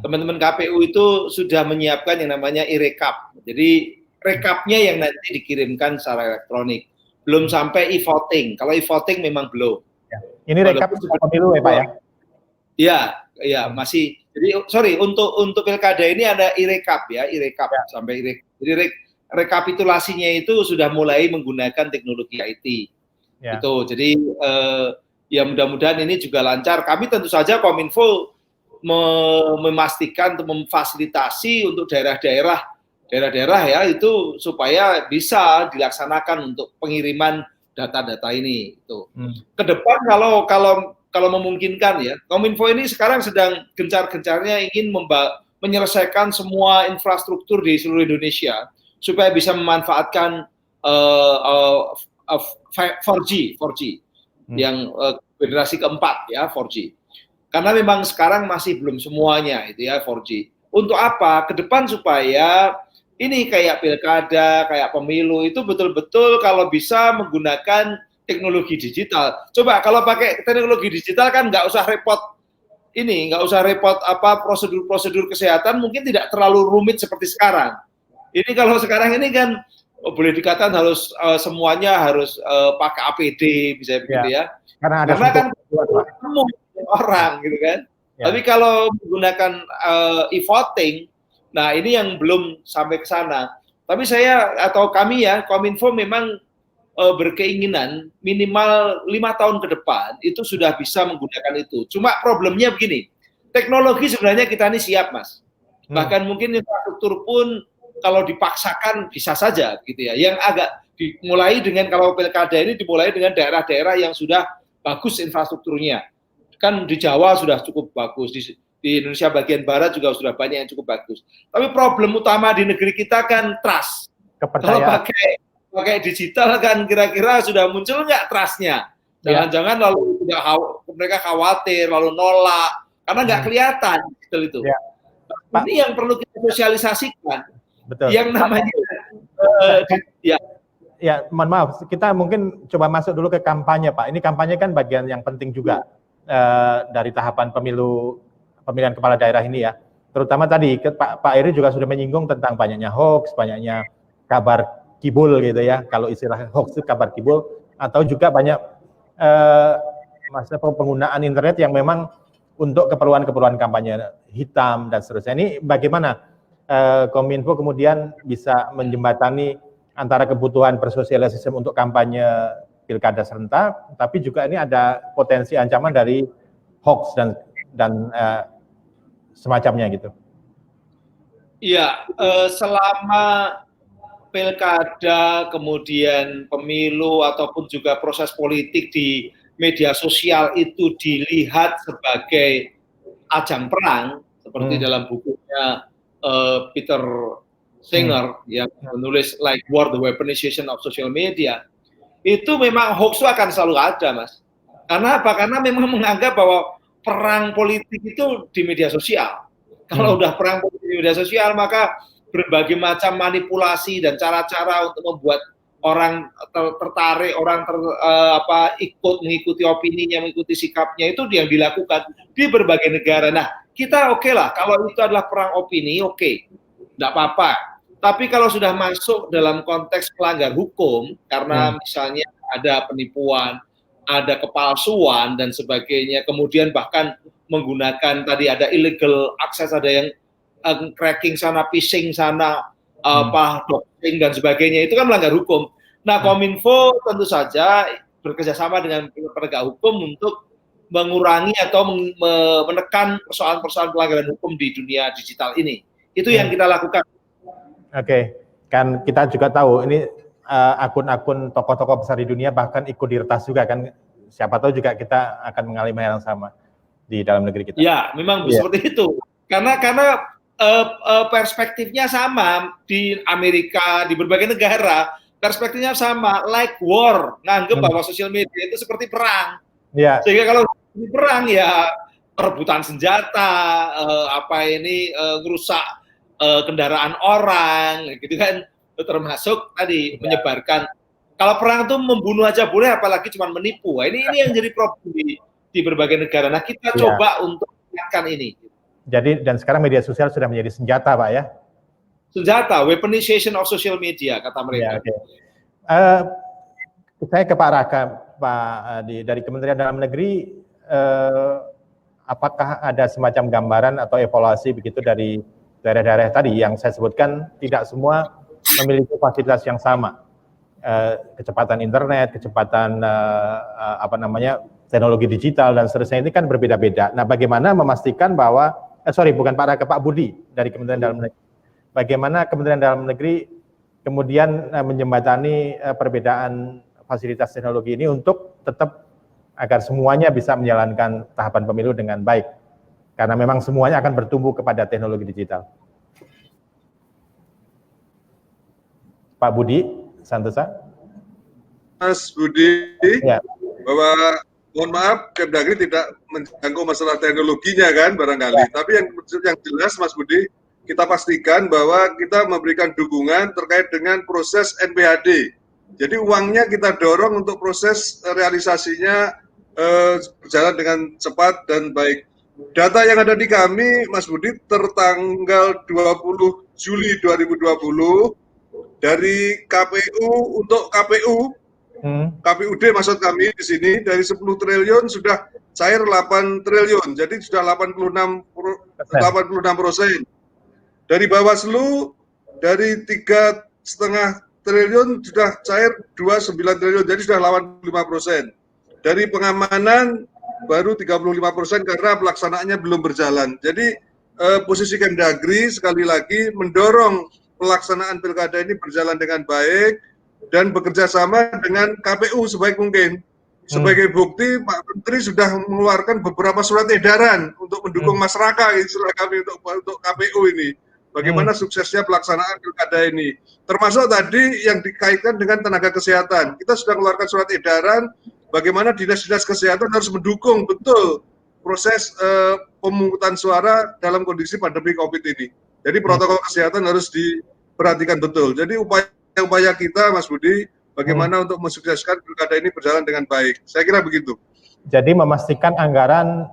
Teman-teman KPU itu sudah menyiapkan yang namanya e-rekap. Jadi rekapnya yang nanti dikirimkan secara elektronik. Belum sampai e-voting. Kalau e-voting memang belum. Ya. Ini rekap pemilu ya Pak ya? Iya, masih. Jadi untuk pilkada ini ada e-rekap ya, e-rekap sampai e-rekap. Jadi rekapitulasinya itu sudah mulai menggunakan teknologi IT. Ya. Itu. Jadi ya mudah-mudahan ini juga lancar. Kami tentu saja Kominfo memastikan untuk memfasilitasi untuk daerah-daerah ya itu supaya bisa dilaksanakan untuk pengiriman data-data ini itu. Ke depan kalau memungkinkan ya, Kominfo ini sekarang sedang gencar-gencarnya ingin menyelesaikan semua infrastruktur di seluruh Indonesia supaya bisa memanfaatkan 4G yang generasi keempat ya 4G. Karena memang sekarang masih belum semuanya itu ya 4G. Untuk apa? Ke depan supaya ini kayak pilkada, kayak pemilu itu betul-betul kalau bisa menggunakan teknologi digital. Coba kalau pakai teknologi digital kan nggak usah repot apa prosedur-prosedur kesehatan, mungkin tidak terlalu rumit seperti sekarang. Ini kalau sekarang ini kan boleh dikatakan harus semuanya harus pakai APD misalnya begitu ya. Karena kan ketemu orang gitu kan. Ya. Tapi kalau menggunakan e-voting, nah ini yang belum sampai ke sana. Tapi saya atau kami ya Kominfo memang berkeinginan minimal 5 tahun ke depan itu sudah bisa menggunakan itu. Cuma problemnya begini, teknologi sebenarnya kita ini siap, Mas. Bahkan mungkin infrastruktur pun kalau dipaksakan bisa saja gitu ya. Yang agak dimulai dengan kalau pilkada ini dimulai dengan daerah-daerah yang sudah bagus infrastrukturnya. Kan di Jawa sudah cukup bagus, di Indonesia bagian barat juga sudah banyak yang cukup bagus. Tapi problem utama di negeri kita kan trust. Kalau pakai digital kan kira-kira sudah muncul nggak trust-nya? Jangan-jangan lalu mereka khawatir, lalu nolak, karena nggak kelihatan digital itu. Ya. Ini yang perlu kita sosialisasikan. Betul. Yang namanya ya, mohon maaf, kita mungkin coba masuk dulu ke kampanye, Pak. Ini kampanye kan bagian yang penting juga dari tahapan pemilihan kepala daerah ini ya. Terutama tadi Pak Eri juga sudah menyinggung tentang banyaknya hoax, banyaknya kabar kibul gitu ya, kalau istilah hoax itu kabar kibul, atau juga banyak penggunaan internet yang memang untuk keperluan kampanye hitam dan seterusnya. Ini bagaimana Kominfo kemudian bisa menjembatani antara kebutuhan bersosialisasi untuk kampanye pilkada serentak, tapi juga ini ada potensi ancaman dari hoax dan semacamnya gitu. Iya, selama pilkada, kemudian pemilu ataupun juga proses politik di media sosial itu dilihat sebagai ajang perang, seperti dalam bukunya Peter Singer yang menulis Like War, the Weaponization of Social Media, itu memang hoax akan selalu ada, Mas. Karena apa? Karena memang menganggap bahwa perang politik itu di media sosial. Kalau udah perang politik di media sosial, maka berbagai macam manipulasi dan cara-cara untuk membuat orang tertarik, orang ikut mengikuti opininya, mengikuti sikapnya itu yang dilakukan di berbagai negara. Nah, kita oke lah kalau itu adalah perang opini, oke, enggak apa-apa. Tapi kalau sudah masuk dalam konteks pelanggar hukum karena misalnya ada penipuan, ada kepalsuan dan sebagainya, kemudian bahkan menggunakan tadi ada illegal access, ada yang cracking sana, phishing sana, doxing dan sebagainya, itu kan melanggar hukum. Nah, Kominfo tentu saja bekerjasama dengan penegak hukum untuk mengurangi atau menekan persoalan-persoalan pelanggaran hukum di dunia digital ini. Itu yang kita lakukan. Oke, kan kita juga tahu ini akun-akun tokoh-tokoh besar di dunia bahkan ikut diretas juga kan. Siapa tahu juga kita akan mengalami hal yang sama di dalam negeri kita. Ya, memang seperti itu. Karena perspektifnya sama di Amerika, di berbagai negara, perspektifnya sama, like war, nganggep bahwa sosial media itu seperti perang. Ya. Sehingga kalau di perang ya perebutan senjata, ngerusak kendaraan orang, gitu kan, termasuk tadi menyebarkan. Kalau perang itu membunuh aja boleh, apalagi cuma menipu. Ini yang jadi problem di berbagai negara. Nah, kita coba untuk mengingatkan ini. Jadi dan sekarang media sosial sudah menjadi senjata, Pak ya? Senjata, weaponization of social media kata mereka. Ya, saya ke Pak Raka, Pak Adi, dari Kementerian Dalam Negeri, apakah ada semacam gambaran atau evaluasi begitu dari daerah-daerah tadi yang saya sebutkan tidak semua memiliki fasilitas yang sama, kecepatan internet, kecepatan teknologi digital dan seterusnya ini kan berbeda-beda. Nah, bagaimana memastikan bahwa bukan Pak Raka, Pak Budi dari Kementerian Dalam Negeri. Bagaimana Kementerian Dalam Negeri kemudian menjembatani perbedaan fasilitas teknologi ini untuk tetap agar semuanya bisa menjalankan tahapan pemilu dengan baik. Karena memang semuanya akan bertumbuh kepada teknologi digital. Pak Budi Santosa. Mas Budi, ya. Bahwa mohon maaf, Kemdagri tidak menjangkau masalah teknologinya kan barangkali. Ya. Tapi yang jelas Mas Budi, kita pastikan bahwa kita memberikan dukungan terkait dengan proses NPHD, Jadi uangnya kita dorong untuk proses realisasinya berjalan dengan cepat dan baik. Data yang ada di kami, Mas Budi, tertanggal 20 Juli 2020 dari KPU untuk KPU, KPUD maksud kami di sini, dari 10 triliun sudah cair 8 triliun, jadi sudah 86%. Dari Bawaslu dari 3,5 triliun sudah cair 29 triliun, jadi sudah 85%. Dari pengamanan baru 35% karena pelaksanaannya belum berjalan. Jadi posisi Kemdagri sekali lagi mendorong pelaksanaan pilkada ini berjalan dengan baik dan bekerja sama dengan KPU sebaik mungkin. Sebagai bukti, Pak Menteri sudah mengeluarkan beberapa surat edaran untuk mendukung masyarakat, istilah kami untuk KPU ini. Bagaimana suksesnya pelaksanaan pilkada ini. Termasuk tadi yang dikaitkan dengan tenaga kesehatan. Kita sudah mengeluarkan surat edaran bagaimana dinas-dinas kesehatan harus mendukung betul proses pemungutan suara dalam kondisi pandemi COVID ini. Jadi protokol kesehatan harus diperhatikan betul. Jadi upaya kita, Mas Budi, bagaimana untuk mensukseskan pilkada ini berjalan dengan baik. Saya kira begitu. Jadi memastikan anggaran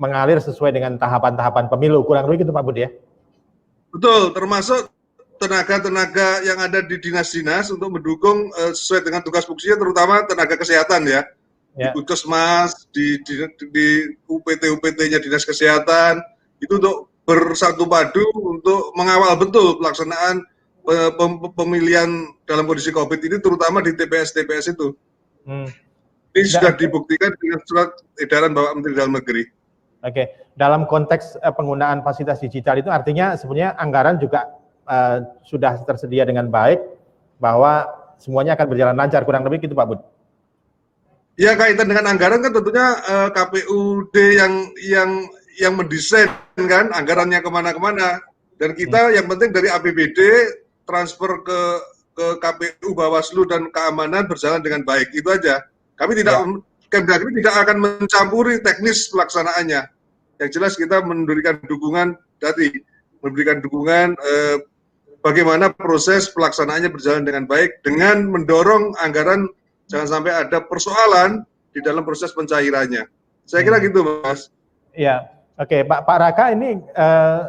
mengalir sesuai dengan tahapan-tahapan pemilu, kurang lebih gitu Pak Budi ya? Betul, termasuk tenaga-tenaga yang ada di dinas-dinas untuk mendukung sesuai dengan tugas fungsinya, terutama tenaga kesehatan ya. Di Puskesmas, di UPT-UPT-nya Dinas Kesehatan, itu untuk bersatu padu untuk mengawal betul pelaksanaan pemilihan dalam kondisi COVID ini, terutama di TPS-TPS itu. Ini sudah dibuktikan dengan surat edaran Bapak Menteri Dalam Negeri. Oke, dalam konteks penggunaan fasilitas digital itu artinya sebenarnya anggaran juga sudah tersedia dengan baik, bahwa semuanya akan berjalan lancar, kurang lebih gitu Pak Bud? Ya, kaitan dengan anggaran kan tentunya KPUD yang mendesain kan anggarannya kemana-kemana, dan kita yang penting dari APBD transfer ke KPU, Bawaslu dan keamanan berjalan dengan baik, itu aja. Kami tidak Kemdagri tidak akan mencampuri teknis pelaksanaannya. Yang jelas kita memberikan dukungan bagaimana proses pelaksanaannya berjalan dengan baik dengan mendorong anggaran jangan sampai ada persoalan di dalam proses pencairannya. Saya kira gitu, Mas. Iya, oke, Pak Raka, ini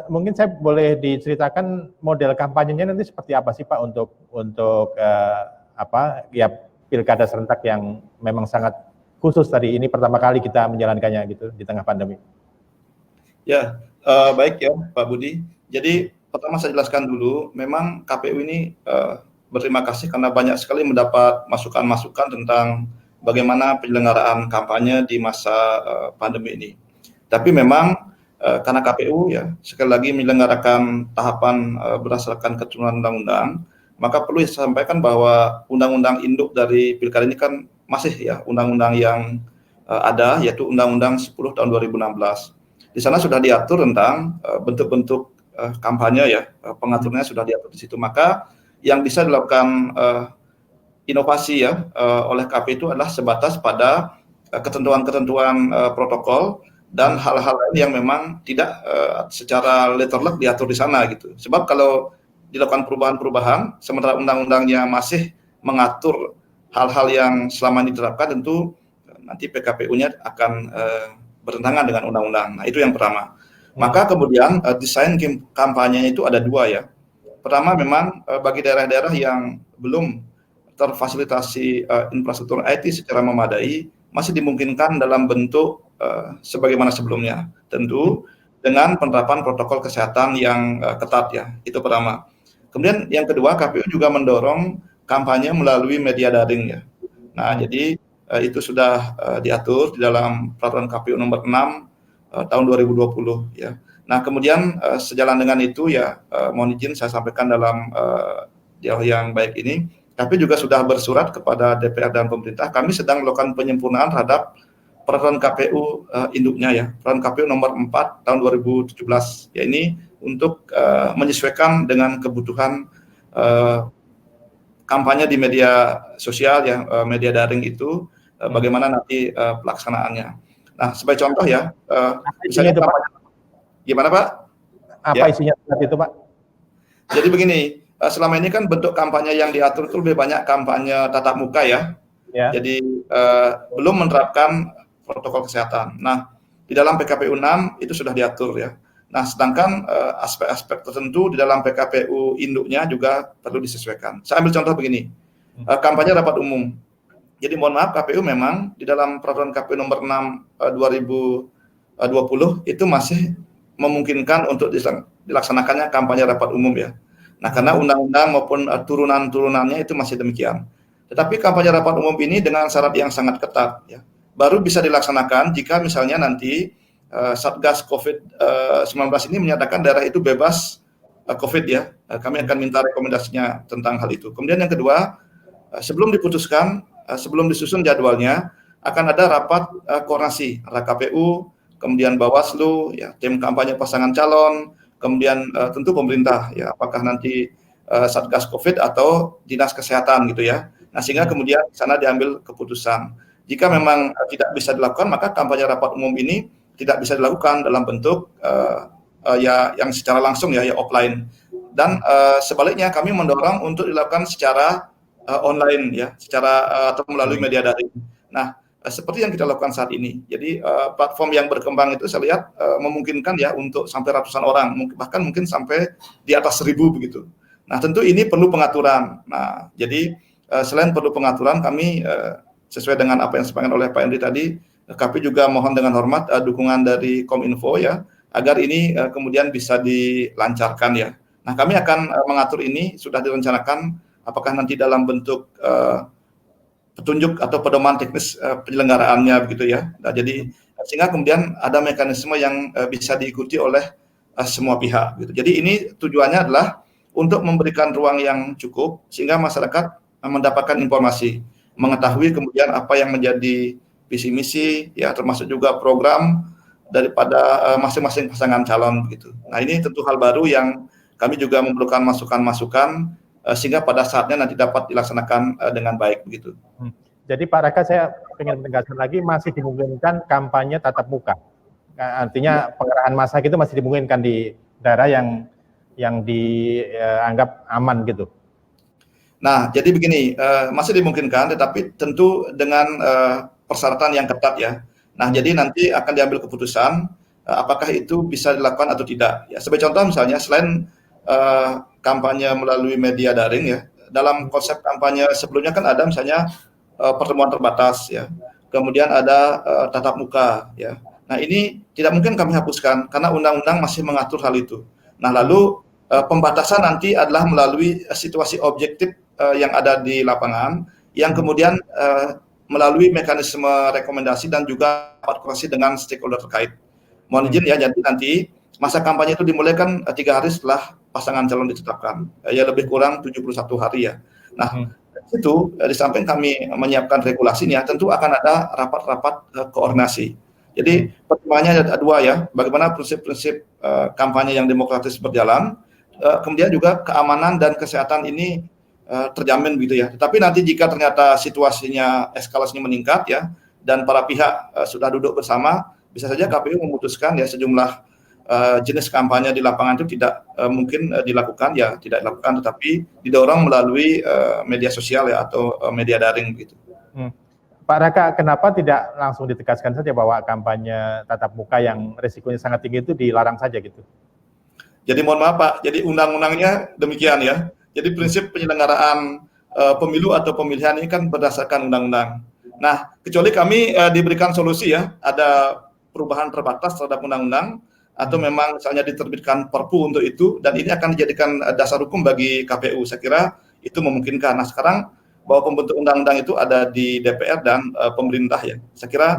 mungkin saya boleh diceritakan model kampanyenya nanti seperti apa sih Pak untuk pilkada serentak yang memang sangat khusus tadi, ini pertama kali kita menjalankannya gitu di tengah pandemi. Ya, baik ya Pak Budi. Jadi pertama saya jelaskan dulu, memang KPU ini berterima kasih karena banyak sekali mendapat masukan-masukan tentang bagaimana penyelenggaraan kampanye di masa pandemi ini. Tapi memang karena KPU ya sekali lagi menyelenggarakan tahapan berdasarkan ketentuan undang-undang, maka perlu disampaikan bahwa undang-undang induk dari pilkada ini kan masih ya undang-undang yang ada, yaitu Undang-Undang 10 tahun 2016. Di sana sudah diatur tentang bentuk-bentuk kampanye ya, pengaturannya sudah diatur di situ. Maka yang bisa dilakukan inovasi ya oleh KPU itu adalah sebatas pada ketentuan-ketentuan protokol dan hal-hal lain yang memang tidak secara letterlock diatur di sana gitu. Sebab kalau dilakukan perubahan-perubahan sementara undang-undangnya masih mengatur hal-hal yang selama ini diterapkan, tentu nanti PKPU-nya akan bertentangan dengan undang-undang. Nah, itu yang pertama. Maka kemudian desain kampanyenya itu ada dua ya. Pertama memang bagi daerah-daerah yang belum terfasilitasi infrastruktur IT secara memadai, masih dimungkinkan dalam bentuk sebagaimana sebelumnya. Tentu dengan penerapan protokol kesehatan yang ketat ya. Itu pertama. Kemudian yang kedua, KPU juga mendorong kampanye melalui media daring ya. Nah, jadi itu sudah diatur di dalam peraturan KPU nomor 6 tahun 2020 ya. Nah, kemudian sejalan dengan itu ya mohon izin saya sampaikan dalam dialog yang baik ini, KPU juga sudah bersurat kepada DPR dan pemerintah. Kami sedang melakukan penyempurnaan terhadap peraturan KPU induknya ya, peraturan KPU nomor 4 tahun 2017 ya, ini untuk menyesuaikan dengan kebutuhan kampanye di media sosial ya, media daring itu bagaimana nanti pelaksanaannya. Nah, sebagai contoh ya, misalnya itu, Pak? Gimana Pak? Apa isinya saat itu Pak? Jadi begini, selama ini kan bentuk kampanye yang diatur itu lebih banyak kampanye tatap muka ya. Jadi belum menerapkan protokol kesehatan. Nah, di dalam PKPU 6 itu sudah diatur ya. Nah, sedangkan aspek-aspek tertentu di dalam PKPU induknya juga perlu disesuaikan. Saya ambil contoh begini, kampanye rapat umum. Jadi mohon maaf, KPU memang di dalam peraturan KPU nomor 6 2020 itu masih memungkinkan untuk dilaksanakannya kampanye rapat umum ya. Nah, karena undang-undang maupun turunan-turunannya itu masih demikian. Tetapi kampanye rapat umum ini dengan syarat yang sangat ketat ya. Baru bisa dilaksanakan jika misalnya nanti Satgas COVID-19 ini menyatakan daerah itu bebas COVID ya. Kami akan minta rekomendasinya tentang hal itu. Kemudian yang kedua, sebelum diputuskan, sebelum disusun jadwalnya, akan ada rapat koordinasi antara KPU, kemudian Bawaslu, ya, tim kampanye pasangan calon, kemudian tentu pemerintah, ya, apakah nanti Satgas COVID atau Dinas Kesehatan gitu ya. Nah, sehingga kemudian di sana diambil keputusan. Jika memang tidak bisa dilakukan, maka kampanye rapat umum ini tidak bisa dilakukan dalam bentuk ya yang secara langsung ya offline. Dan sebaliknya kami mendorong untuk dilakukan secara online ya, secara atau melalui media daring. Nah, seperti yang kita lakukan saat ini. Jadi platform yang berkembang itu saya lihat memungkinkan ya untuk sampai ratusan orang, bahkan mungkin sampai di atas 1.000 begitu. Nah, tentu ini perlu pengaturan. Nah, jadi selain perlu pengaturan, kami sesuai dengan apa yang disampaikan oleh Pak Henry tadi, kami juga mohon dengan hormat dukungan dari Kominfo ya, agar ini kemudian bisa dilancarkan ya. Nah, kami akan mengatur ini, sudah direncanakan apakah nanti dalam bentuk petunjuk atau pedoman teknis penyelenggaraannya begitu ya. Nah, jadi sehingga kemudian ada mekanisme yang bisa diikuti oleh semua pihak gitu. Jadi ini tujuannya adalah untuk memberikan ruang yang cukup sehingga masyarakat mendapatkan informasi, mengetahui kemudian apa yang menjadi visi misi ya, termasuk juga program daripada masing-masing pasangan calon begitu. Nah, ini tentu hal baru yang kami juga memerlukan masukan-masukan sehingga pada saatnya nanti dapat dilaksanakan dengan baik begitu. Jadi Pak Raka, saya ingin menegaskan lagi, masih dimungkinkan kampanye tatap muka. Artinya pengerahan massa itu masih dimungkinkan di daerah yang dianggap aman gitu. Nah, jadi begini, masih dimungkinkan, tetapi tentu dengan persyaratan yang ketat ya. Nah, jadi nanti akan diambil keputusan apakah itu bisa dilakukan atau tidak. Ya, sebagai contoh misalnya, selain kampanye melalui media daring ya, dalam konsep kampanye sebelumnya kan ada misalnya pertemuan terbatas ya, kemudian ada tatap muka ya. Nah, ini tidak mungkin kami hapuskan karena undang-undang masih mengatur hal itu. Nah, lalu pembatasan nanti adalah melalui situasi objektif yang ada di lapangan, yang kemudian melalui mekanisme rekomendasi dan juga koordinasi dengan stakeholder terkait. Mohon izin ya, jadi nanti masa kampanye itu dimulai kan 3 hari setelah pasangan calon ditetapkan, ya lebih kurang 71 hari ya. Nah, itu di samping kami menyiapkan regulasinya, tentu akan ada rapat-rapat koordinasi. Jadi pertimbangannya ada 2 ya, bagaimana prinsip-prinsip kampanye yang demokratis berjalan, kemudian juga keamanan dan kesehatan ini terjamin begitu ya. Tetapi nanti jika ternyata situasinya eskalasinya meningkat ya, dan para pihak sudah duduk bersama, bisa saja KPU memutuskan ya sejumlah jenis kampanye di lapangan itu tidak mungkin dilakukan ya, tidak dilakukan, tetapi didorong melalui media sosial ya atau media daring begitu. Pak Raka, kenapa tidak langsung ditegaskan saja bahwa kampanye tatap muka yang risikonya sangat tinggi itu dilarang saja gitu? Jadi mohon maaf Pak, jadi undang-undangnya demikian ya. Jadi prinsip penyelenggaraan pemilu atau pemilihan ini kan berdasarkan undang-undang. Nah, kecuali kami diberikan solusi ya, ada perubahan terbatas terhadap undang-undang, atau memang misalnya diterbitkan perpu untuk itu, dan ini akan dijadikan dasar hukum bagi KPU. Saya kira itu memungkinkan. Nah, sekarang bahwa pembentuk undang-undang itu ada di DPR dan pemerintah ya. Saya kira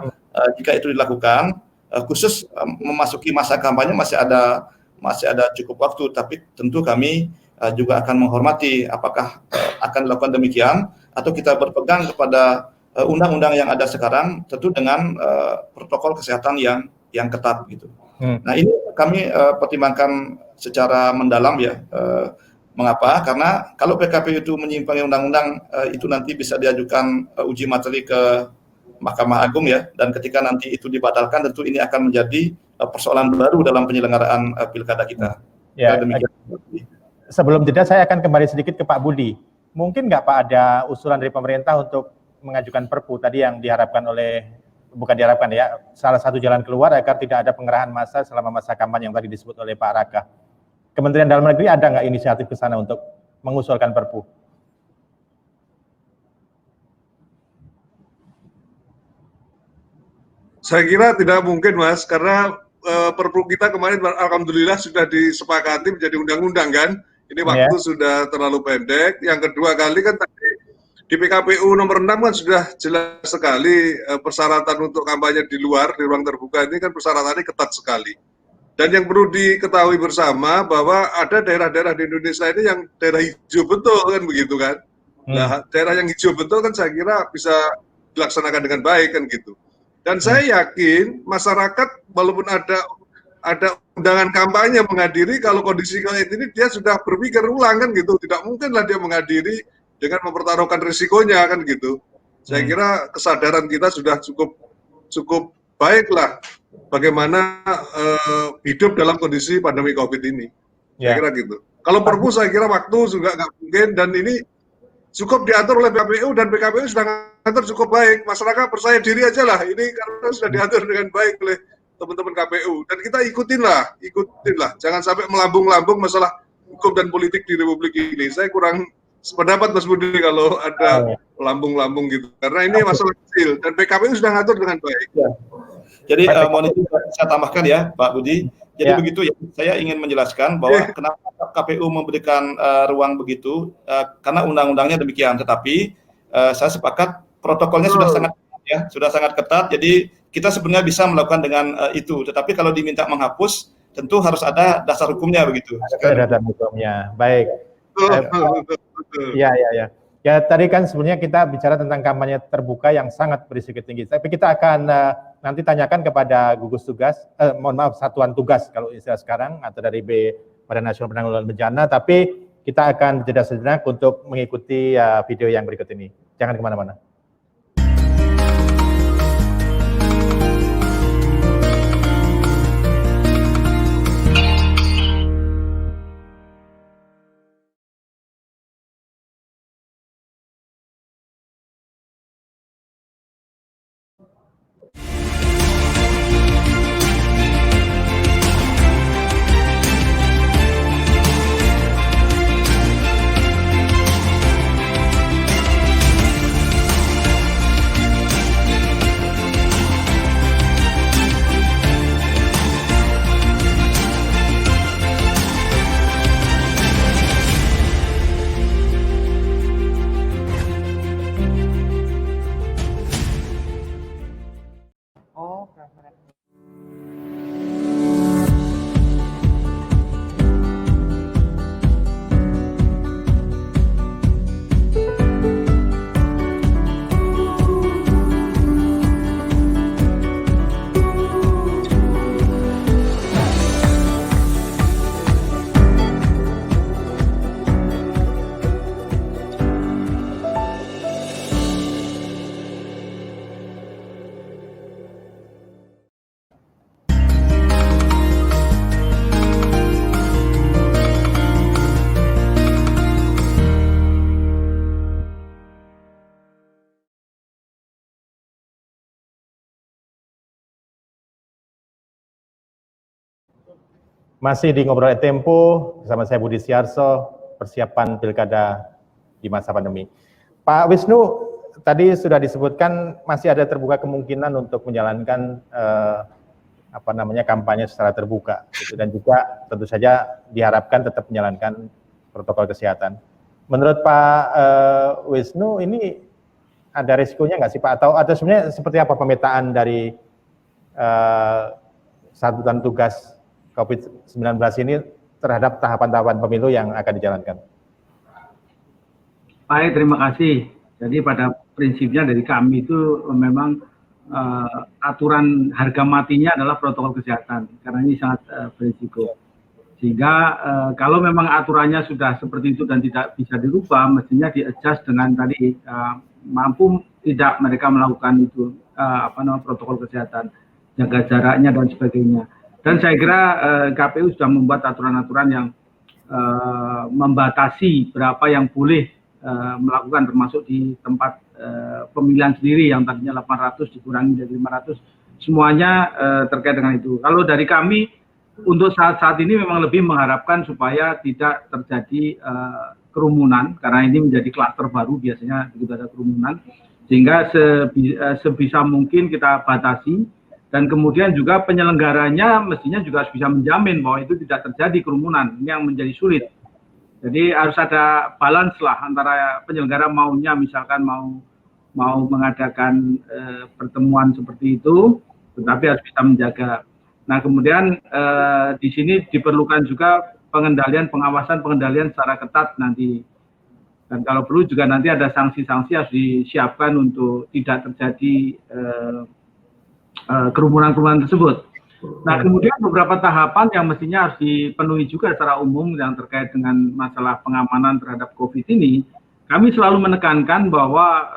jika itu dilakukan, khusus memasuki masa kampanye masih ada cukup waktu, tapi tentu kami juga akan menghormati apakah akan dilakukan demikian atau kita berpegang kepada undang-undang yang ada sekarang, tentu dengan protokol kesehatan yang ketat gitu. Nah, ini kami pertimbangkan secara mendalam ya. Mengapa? Karena kalau PKPU itu menyimpangi undang-undang, itu nanti bisa diajukan uji materi ke Mahkamah Agung ya, dan ketika nanti itu dibatalkan, tentu ini akan menjadi persoalan baru dalam penyelenggaraan pilkada kita. Ya, sebelum jeda saya akan kembali sedikit ke Pak Budi. Mungkin nggak Pak ada usulan dari pemerintah untuk mengajukan Perpu tadi yang diharapkan bukan diharapkan ya, salah satu jalan keluar agar tidak ada pengerahan massa selama masa kampanye yang tadi disebut oleh Pak Raka. Kementerian Dalam Negeri ada nggak inisiatif ke sana untuk mengusulkan Perpu? Saya kira tidak mungkin, Mas, karena Perpu kita kemarin alhamdulillah sudah disepakati menjadi undang-undang kan. Ini waktu sudah terlalu pendek. Yang kedua kali kan tadi di PKPU nomor 6 kan sudah jelas sekali persyaratan untuk kampanye di luar, di ruang terbuka ini kan persyaratannya ketat sekali. Dan yang perlu diketahui bersama bahwa ada daerah-daerah di Indonesia ini yang daerah hijau betul kan begitu kan. Nah, daerah yang hijau betul kan saya kira bisa dilaksanakan dengan baik kan gitu. Dan saya yakin masyarakat walaupun ada undangan kampanye menghadiri, kalau kondisi kayak ini dia sudah berpikir ulang kan gitu. Tidak mungkinlah dia menghadiri dengan mempertaruhkan risikonya kan gitu. Saya kira kesadaran kita sudah cukup baik lah bagaimana hidup dalam kondisi pandemi COVID ini. Saya kira gitu. Kalau Perpu saya kira waktu juga nggak mungkin, dan ini cukup diatur oleh PKPU dan PKPU sudah ngatur cukup baik. Masyarakat percaya diri aja lah ini karena sudah diatur dengan baik oleh teman-teman KPU, dan kita ikutin lah. Jangan sampai melambung-lambung masalah hukum dan politik di Republik ini. Saya kurang sependapat Mas Budi kalau ada lambung-lambung gitu, karena ini masalah kecil dan PKPU sudah ngatur dengan baik. Jadi mohon izin saya tambahkan ya Pak Budi. Jadi begitu ya, saya ingin menjelaskan bahwa kenapa KPU memberikan ruang begitu, karena undang-undangnya demikian. Tetapi saya sepakat protokolnya sudah sangat ketat. Jadi kita sebenarnya bisa melakukan dengan itu. Tetapi kalau diminta menghapus, tentu harus ada dasar hukumnya begitu. Ada dasar hukumnya, baik. Ya. Ya tadi kan sebenarnya kita bicara tentang kampanye terbuka yang sangat berisiko tinggi. Tapi kita akan nanti tanyakan kepada gugus tugas, satuan tugas kalau istilah sekarang, atau dari Badan Nasional Penanggulangan Bencana. Tapi kita akan jeda sejenak untuk mengikuti video yang berikut ini. Jangan kemana-mana. Masih di Ngobrol Tempo bersama saya Budi Siarso, persiapan pilkada di masa pandemi. Pak Wisnu, tadi sudah disebutkan masih ada terbuka kemungkinan untuk menjalankan kampanye secara terbuka, gitu. Dan juga tentu saja diharapkan tetap menjalankan protokol kesehatan. Menurut Pak Wisnu, ini ada risikonya nggak sih Pak? Atau sebenarnya seperti apa pemetaan dari satuan tugas COVID-19 ini terhadap tahapan-tahapan pemilu yang akan dijalankan? Baik, terima kasih. Jadi pada prinsipnya dari kami itu memang aturan harga matinya adalah protokol kesehatan, karena ini sangat berisiko. Sehingga kalau memang aturannya sudah seperti itu dan tidak bisa dirubah, mestinya di-adjust dengan tadi mampu tidak mereka melakukan itu protokol kesehatan, jaga jaraknya dan sebagainya. Dan saya kira KPU sudah membuat aturan-aturan yang membatasi berapa yang boleh melakukan, termasuk di tempat pemilihan sendiri yang tadinya 800 dikurangi jadi 500, semuanya terkait dengan itu. Kalau dari kami untuk saat ini memang lebih mengharapkan supaya tidak terjadi kerumunan, karena ini menjadi klaster baru biasanya begitu ada kerumunan, sehingga sebisa mungkin kita batasi, dan kemudian juga penyelenggaranya mestinya juga harus bisa menjamin bahwa itu tidak terjadi kerumunan. Ini yang menjadi sulit. Jadi harus ada balance lah antara penyelenggara maunya misalkan mau mengadakan pertemuan seperti itu, tetapi harus bisa menjaga. Nah kemudian di sini diperlukan juga pengawasan pengendalian secara ketat nanti. Dan kalau perlu juga nanti ada sanksi-sanksi harus disiapkan untuk tidak terjadi kerumunan-kerumunan tersebut. Nah, kemudian beberapa tahapan yang mestinya harus dipenuhi juga secara umum yang terkait dengan masalah pengamanan terhadap COVID ini, kami selalu menekankan bahwa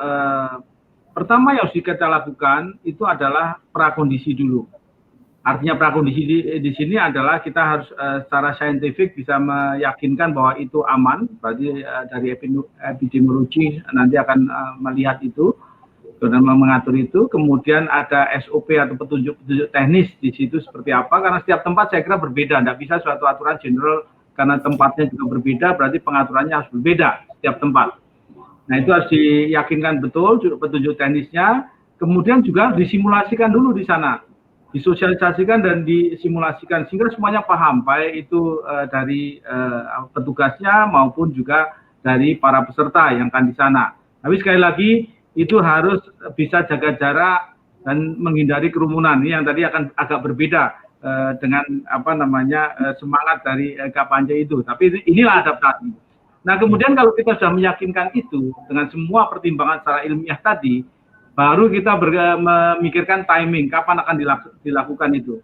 pertama yang harus kita lakukan itu adalah prakondisi dulu. Artinya prakondisi di sini adalah kita harus secara saintifik bisa meyakinkan bahwa itu aman, berarti dari epidemiologi nanti akan melihat itu dan mengatur itu. Kemudian ada SOP atau petunjuk-petunjuk teknis di situ seperti apa, karena setiap tempat saya kira berbeda, tidak bisa suatu aturan general karena tempatnya juga berbeda, berarti pengaturannya harus berbeda setiap tempat. Nah itu harus diyakinkan betul petunjuk teknisnya, kemudian juga disimulasikan dulu di sana, disosialisasikan dan disimulasikan sehingga semuanya paham, baik itu dari petugasnya maupun juga dari para peserta yang akan di sana. Tapi sekali lagi itu harus bisa jaga jarak dan menghindari kerumunan. Ini yang tadi akan agak berbeda dengan semangat dari kampanye itu. Tapi inilah adaptasi. Nah kemudian kalau kita sudah meyakinkan itu dengan semua pertimbangan secara ilmiah tadi, baru kita memikirkan timing kapan akan dilakukan itu.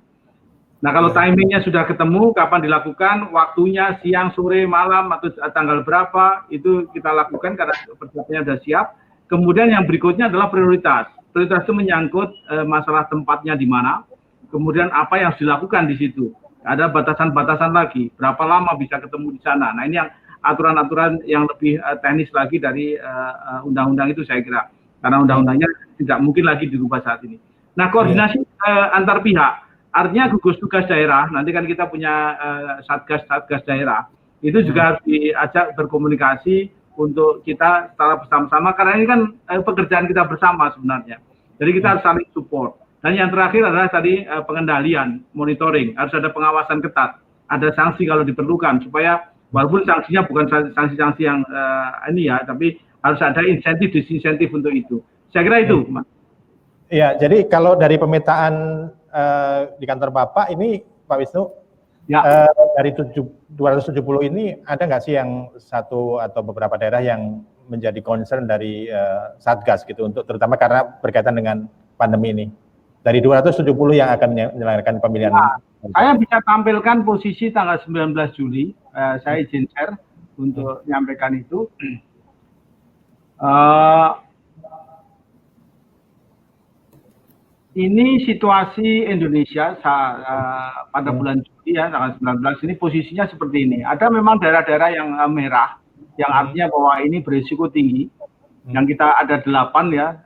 Nah kalau timingnya sudah ketemu, kapan dilakukan, waktunya siang, sore, malam atau tanggal berapa, itu kita lakukan karena persiapannya sudah siap. Kemudian yang berikutnya adalah prioritas. Prioritas itu menyangkut masalah tempatnya di mana, kemudian apa yang harus dilakukan di situ. Ada batasan-batasan lagi, berapa lama bisa ketemu di sana. Nah ini yang aturan-aturan yang lebih teknis lagi dari undang-undang itu saya kira. Karena undang-undangnya tidak mungkin lagi dirubah saat ini. Nah koordinasi antar pihak, artinya gugus tugas daerah, nanti kan kita punya satgas daerah, itu juga harus diajak berkomunikasi untuk kita secara bersama-sama, karena ini kan pekerjaan kita bersama sebenarnya. Jadi kita harus saling support. Dan yang terakhir adalah tadi pengendalian, monitoring, harus ada pengawasan ketat, ada sanksi kalau diperlukan, supaya walaupun sanksinya bukan sanksi-sanksi yang ini ya, tapi harus ada insentif, disinsentif untuk itu. Saya kira itu, Mas. Iya, jadi kalau dari pemetaan di kantor Bapak ini, Pak Wisnu, ya. Dari 270 ini ada nggak sih yang satu atau beberapa daerah yang menjadi concern dari Satgas gitu, untuk terutama karena berkaitan dengan pandemi ini? Dari 270 yang akan menyelenggarakan pemilihan. Nah, saya bisa tampilkan posisi tanggal 19 Juli, saya izin share untuk menyampaikan itu. Ini situasi Indonesia pada bulan Juli ya, tanggal 19 ini posisinya seperti ini. Ada memang daerah-daerah yang merah, yang artinya bahwa ini berisiko tinggi. Yang kita ada 8 ya,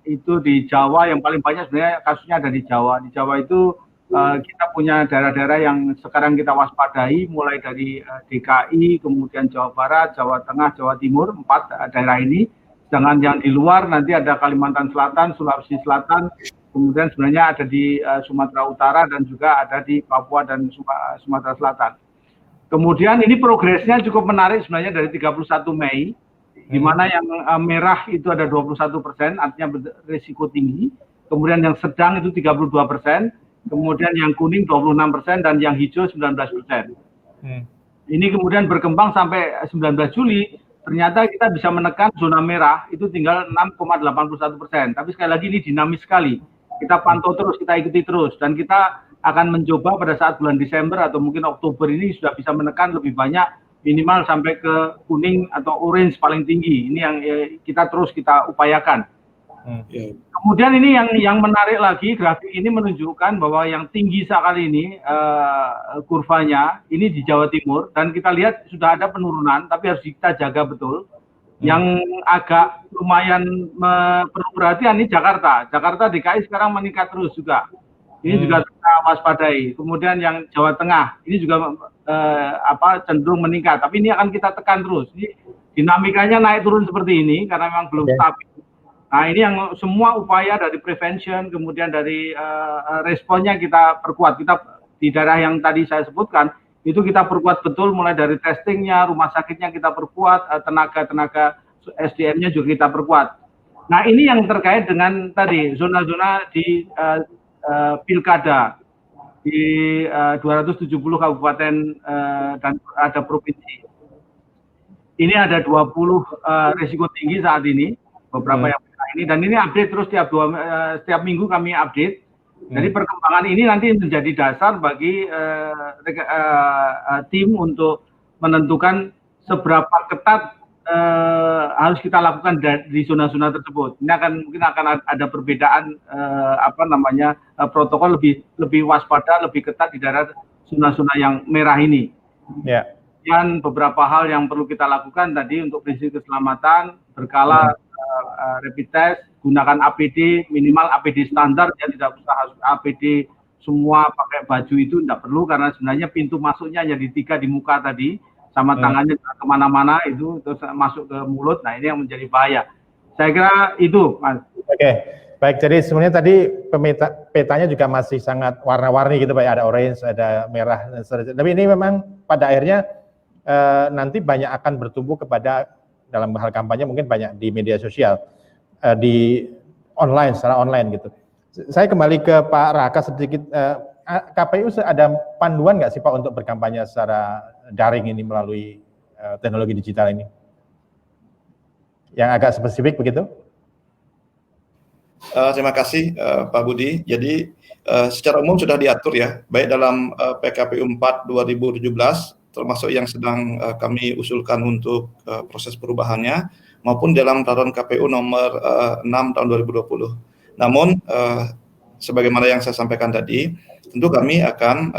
itu di Jawa yang paling banyak sebenarnya kasusnya ada di Jawa. Di Jawa itu kita punya daerah-daerah yang sekarang kita waspadai, mulai dari DKI, kemudian Jawa Barat, Jawa Tengah, Jawa Timur, 4 daerah ini. Sedangkan yang di luar nanti ada Kalimantan Selatan, Sulawesi Selatan, kemudian sebenarnya ada di Sumatera Utara dan juga ada di Papua dan Sumatera Selatan. Kemudian ini progresnya cukup menarik sebenarnya dari 31 Mei, di mana yang merah itu ada 21%, artinya berisiko tinggi. Kemudian yang sedang itu 32%, kemudian yang kuning 26%, dan yang hijau 19%. Ini kemudian berkembang sampai 19 Juli, ternyata kita bisa menekan zona merah itu tinggal 6,81%. Tapi sekali lagi ini dinamis sekali. Kita pantau terus, kita ikuti terus, dan kita akan mencoba pada saat bulan Desember atau mungkin Oktober ini sudah bisa menekan lebih banyak, minimal sampai ke kuning atau orange paling tinggi. Ini yang kita terus kita upayakan. Ya. Kemudian ini yang menarik lagi, grafik ini menunjukkan bahwa yang tinggi sekali ini kurvanya ini di Jawa Timur, dan kita lihat sudah ada penurunan, tapi harus kita jaga betul. Yang agak lumayan perlu perhatian ini Jakarta. Jakarta DKI sekarang meningkat terus juga. Ini juga kita waspadai. Kemudian yang Jawa Tengah ini juga cenderung meningkat, tapi ini akan kita tekan terus. Ini dinamikanya naik turun seperti ini karena memang belum stabil. Nah, ini yang semua upaya dari prevention, kemudian dari responnya kita perkuat. Kita di daerah yang tadi saya sebutkan, itu kita perkuat betul, mulai dari testingnya, rumah sakitnya kita perkuat, tenaga SDM-nya juga kita perkuat. Nah, ini yang terkait dengan tadi, zona-zona di pilkada, di 270 kabupaten dan ada provinsi. Ini ada 20 risiko tinggi saat ini, beberapa yang ini, dan ini update terus setiap minggu kami update. Jadi perkembangan ini nanti menjadi dasar bagi tim untuk menentukan seberapa ketat harus kita lakukan di zona-zona tersebut. Ini mungkin akan ada perbedaan protokol lebih waspada, lebih ketat di daerah zona-zona yang merah ini. Ya. Dan beberapa hal yang perlu kita lakukan tadi untuk prinsip keselamatan, berkala rapid test, gunakan APD, minimal APD standar, ya tidak usah harus APD semua pakai baju itu, tidak perlu, karena sebenarnya pintu masuknya hanya di 3 di muka tadi, sama tangannya kemana-mana itu terus masuk ke mulut. Nah, ini yang menjadi bahaya. Saya kira itu, Mas. Oke, baik. Jadi sebenarnya tadi petanya juga masih sangat warna-warni gitu Pak, ada orange, ada merah, tapi ini memang pada akhirnya nanti banyak akan bertumbuh kepada dalam hal kampanye, mungkin banyak di media sosial, di online, secara online gitu. Saya kembali ke Pak Raka sedikit, KPU ada panduan nggak sih Pak untuk berkampanye secara daring ini melalui teknologi digital ini? Yang agak spesifik begitu? Terima kasih Pak Budi. Jadi secara umum sudah diatur ya, baik dalam PKPU 4 2017, termasuk yang sedang kami usulkan untuk proses perubahannya, maupun dalam peraturan KPU nomor 6 tahun 2020. Namun sebagaimana yang saya sampaikan tadi, tentu kami akan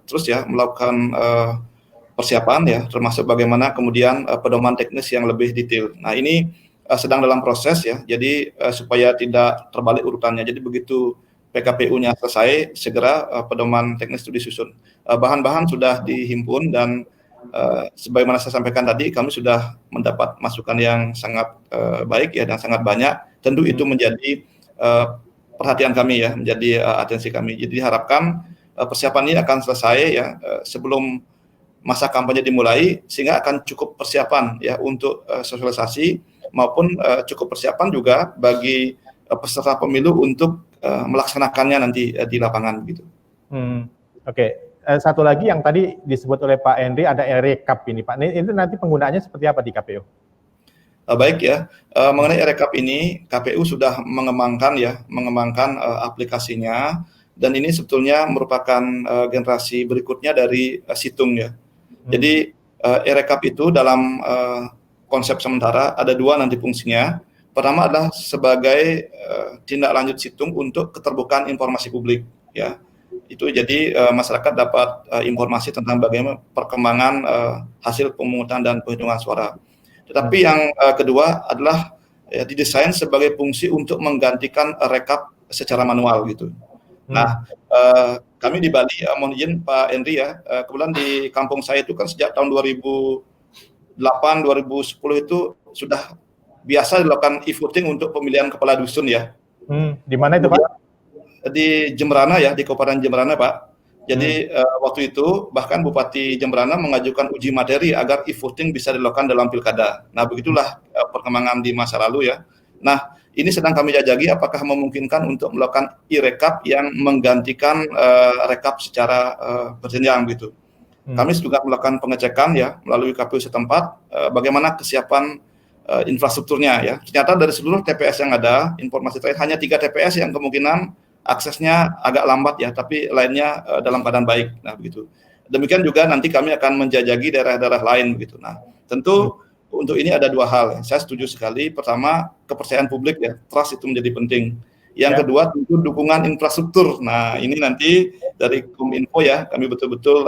terus ya melakukan persiapan ya, termasuk bagaimana kemudian pedoman teknis yang lebih detail. Nah, ini sedang dalam proses ya, jadi supaya tidak terbalik urutannya. Jadi begitu PKPU-nya selesai, segera pedoman teknis itu disusun. Bahan-bahan sudah dihimpun dan sebagaimana saya sampaikan tadi, kami sudah mendapat masukan yang sangat baik ya dan sangat banyak. Tentu itu menjadi perhatian kami ya, menjadi atensi kami. Jadi diharapkan persiapan ini akan selesai ya sebelum masa kampanye dimulai, sehingga akan cukup persiapan ya untuk sosialisasi maupun cukup persiapan juga bagi peserta pemilu untuk melaksanakannya nanti di lapangan gitu. Oke. Satu lagi yang tadi disebut oleh Pak Henry, ada e-rekap ini Pak. Ini nanti penggunaannya seperti apa di KPU? Baik ya, mengenai e-rekap ini KPU sudah mengembangkan aplikasinya, dan ini sebetulnya merupakan generasi berikutnya dari Situng ya. Jadi e-rekap itu dalam konsep sementara ada 2 nanti fungsinya. Pertama adalah sebagai tindak lanjut Situng untuk keterbukaan informasi publik ya. Itu jadi masyarakat dapat informasi tentang bagaimana perkembangan hasil pemungutan dan penghitungan suara. Tetapi yang kedua adalah didesain sebagai fungsi untuk menggantikan rekap secara manual gitu. Nah, kami di Bali, mohon izin Pak Henry ya, kebetulan di kampung saya itu kan sejak tahun 2008-2010 itu sudah biasa dilakukan e-voting untuk pemilihan kepala dusun ya. Di mana itu Pak? Di Jemberana ya, di Kabupaten Jemberana Pak. Jadi waktu itu bahkan Bupati Jemberana mengajukan uji materi agar e-voting bisa dilakukan dalam pilkada. Nah, begitulah perkembangan di masa lalu ya. Nah, ini sedang kami jajaki apakah memungkinkan untuk melakukan e-rekap yang menggantikan rekap secara berjenjang gitu. Kami juga melakukan pengecekan ya melalui KPU setempat bagaimana kesiapan infrastrukturnya ya. Ternyata dari seluruh TPS yang ada, informasi terakhir hanya 3 TPS yang kemungkinan aksesnya agak lambat ya, tapi lainnya dalam keadaan baik. Nah, begitu. Demikian juga nanti kami akan menjajaki daerah-daerah lain begitu. Nah, tentu untuk ini ada dua hal. Saya setuju sekali. Pertama, kepercayaan publik ya, trust itu menjadi penting. Yang kedua, tentu dukungan infrastruktur. Nah, ini nanti dari Kominfo ya, kami betul-betul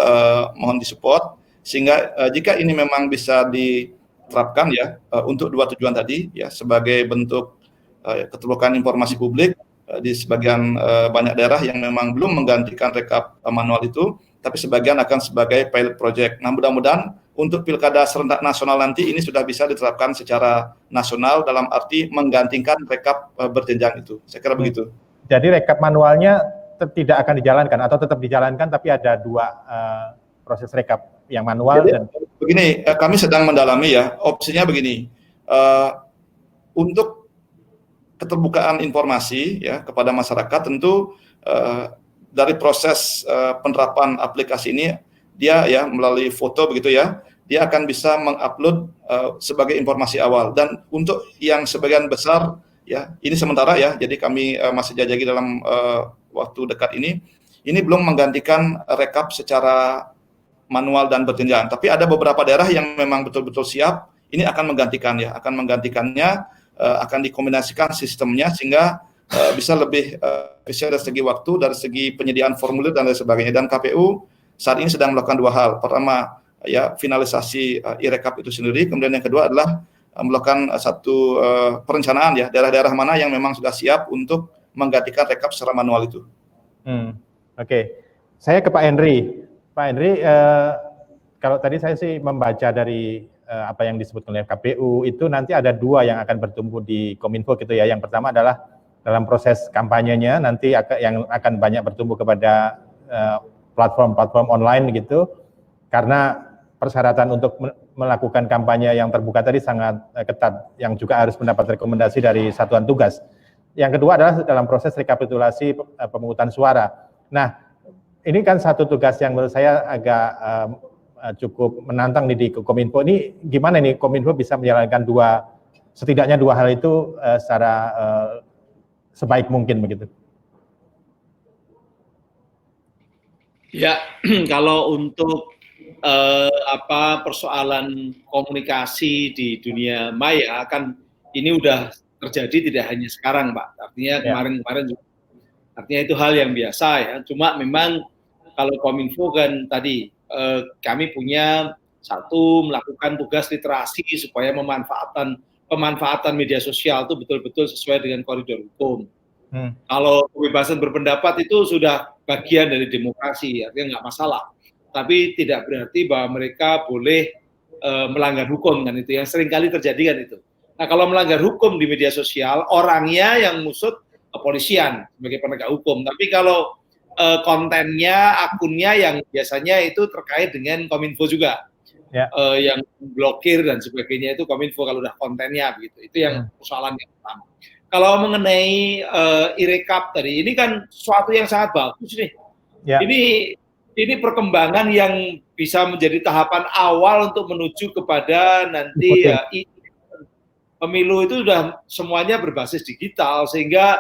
mohon disupport sehingga jika ini memang bisa diterapkan ya untuk dua tujuan tadi ya, sebagai bentuk keterbukaan informasi publik di sebagian banyak daerah yang memang belum menggantikan rekap manual itu, tapi sebagian akan sebagai pilot project. Nah, mudah-mudahan untuk pilkada serentak nasional nanti ini sudah bisa diterapkan secara nasional dalam arti menggantikan rekap berjenjang itu. Saya kira begitu. Jadi rekap manualnya tidak akan dijalankan atau tetap dijalankan, tapi ada dua proses rekap yang manual. Jadi, dan begini, kami sedang mendalami ya. Opsinya begini, untuk keterbukaan informasi ya kepada masyarakat tentu dari proses penerapan aplikasi ini dia ya melalui foto begitu ya, dia akan bisa mengupload sebagai informasi awal. Dan untuk yang sebagian besar ya, ini sementara ya, jadi kami masih jajaki dalam waktu dekat ini belum menggantikan rekap secara manual dan berjenjang. Tapi ada beberapa daerah yang memang betul-betul siap, ini akan menggantikan ya, akan menggantikannya, akan dikombinasikan sistemnya sehingga bisa lebih efisien dari segi waktu, dari segi penyediaan formulir dan lain sebagainya. Dan KPU saat ini sedang melakukan dua hal. Pertama, ya finalisasi e-rekap itu sendiri. Kemudian yang kedua adalah melakukan satu perencanaan ya, daerah-daerah mana yang memang sudah siap untuk menggantikan rekap secara manual itu. Oke. Saya ke Pak Henry. Pak Henry, kalau tadi saya sih membaca dari apa yang disebutkan oleh KPU, itu nanti ada dua yang akan bertumbuh di Kominfo gitu ya. Yang pertama adalah dalam proses kampanyenya nanti yang akan banyak bertumbuh kepada platform-platform online gitu, karena persyaratan untuk melakukan kampanye yang terbuka tadi sangat ketat, yang juga harus mendapat rekomendasi dari satuan tugas. Yang kedua adalah dalam proses rekapitulasi pemungutan suara. Nah, ini kan satu tugas yang menurut saya agak cukup menantang di Kominfo. Ini gimana nih Kominfo bisa menjalankan setidaknya dua hal itu secara sebaik mungkin begitu? Ya, kalau untuk persoalan komunikasi di dunia maya kan ini udah terjadi tidak hanya sekarang, Pak. Artinya kemarin-kemarin juga. Artinya itu hal yang biasa ya. Cuma memang kalau Kominfo kan tadi kami punya melakukan tugas literasi supaya pemanfaatan media sosial itu betul-betul sesuai dengan koridor hukum. Kalau kebebasan berpendapat itu sudah bagian dari demokrasi, artinya nggak masalah. Tapi tidak berarti bahwa mereka boleh melanggar hukum kan, itu yang seringkali terjadi kan itu. Nah, kalau melanggar hukum di media sosial, orangnya yang ngusut kepolisian sebagai penegak hukum. Tapi kalau kontennya, akunnya yang biasanya itu terkait dengan Kominfo juga, yang blokir dan sebagainya itu Kominfo kalau udah kontennya begitu. Itu yang persoalan yang pertama. Kalau mengenai e-rekap tadi, ini kan sesuatu yang sangat bagus nih. Ya. Ini perkembangan yang bisa menjadi tahapan awal untuk menuju kepada nanti pemilu itu sudah semuanya berbasis digital, sehingga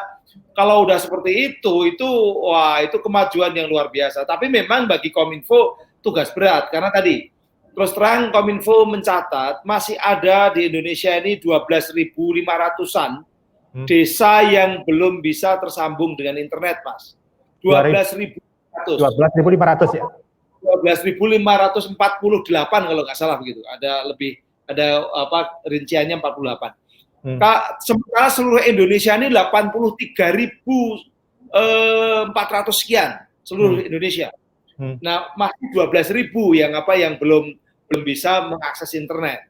kalau udah seperti itu kemajuan yang luar biasa. Tapi memang bagi Kominfo tugas berat, karena tadi terus terang Kominfo mencatat masih ada di Indonesia ini 12.500-an desa yang belum bisa tersambung dengan internet, Mas. 12.500 ya. 12.548 kalau nggak salah begitu. Ada rinciannya 48. Sementara seluruh Indonesia ini 83.400 sekian seluruh Indonesia. Nah, masih 12.000 yang belum bisa mengakses internet.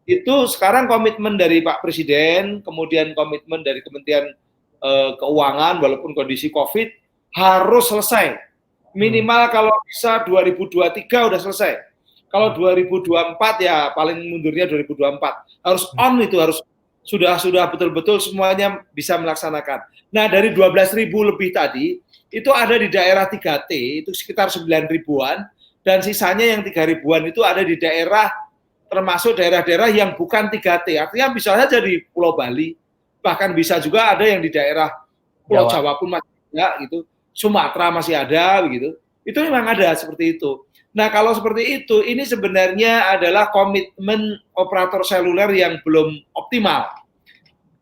Itu sekarang komitmen dari Pak Presiden, kemudian komitmen dari Kementerian Keuangan, walaupun kondisi COVID harus selesai. Minimal kalau bisa 2023 udah selesai. Kalau 2024 ya paling mundurnya 2024. Harus on itu, harus sudah betul-betul semuanya bisa melaksanakan. Nah, dari 12.000 lebih tadi itu ada di daerah 3T, itu sekitar 9.000-an, dan sisanya yang 3.000-an itu ada di daerah, termasuk daerah-daerah yang bukan 3T. Artinya bisa saja di Pulau Bali, bahkan bisa juga ada yang di daerah Pulau Jawa pun masih ada gitu, Sumatera masih ada begitu. Itu memang ada seperti itu. Nah, kalau seperti itu, ini sebenarnya adalah komitmen operator seluler yang belum optimal.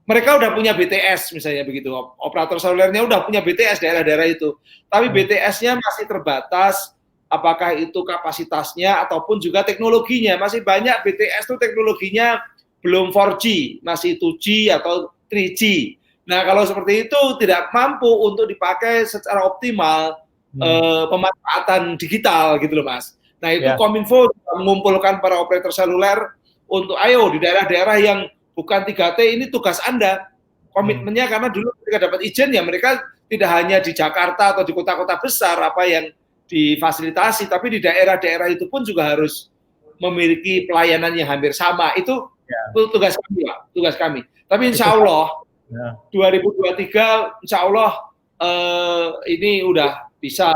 Mereka udah punya BTS misalnya begitu, operator selulernya udah punya BTS daerah-daerah itu, tapi BTS-nya masih terbatas, apakah itu kapasitasnya ataupun juga teknologinya. Masih banyak BTS itu teknologinya belum 4G, masih 2G atau 3G. Nah, kalau seperti itu tidak mampu untuk dipakai secara optimal pemanfaatan digital gitu loh, Mas. Nah, itu Kominfo mengumpulkan para operator seluler untuk ayo di daerah-daerah yang bukan 3T, ini tugas Anda. Komitmennya karena dulu ketika dapat izin ya mereka tidak hanya di Jakarta atau di kota-kota besar apa yang difasilitasi, tapi di daerah-daerah itu pun juga harus memiliki pelayanan yang hampir sama. Itu tugas kami, Pak, tugas kami. Tapi insya Allah 2023 insya Allah ini udah bisa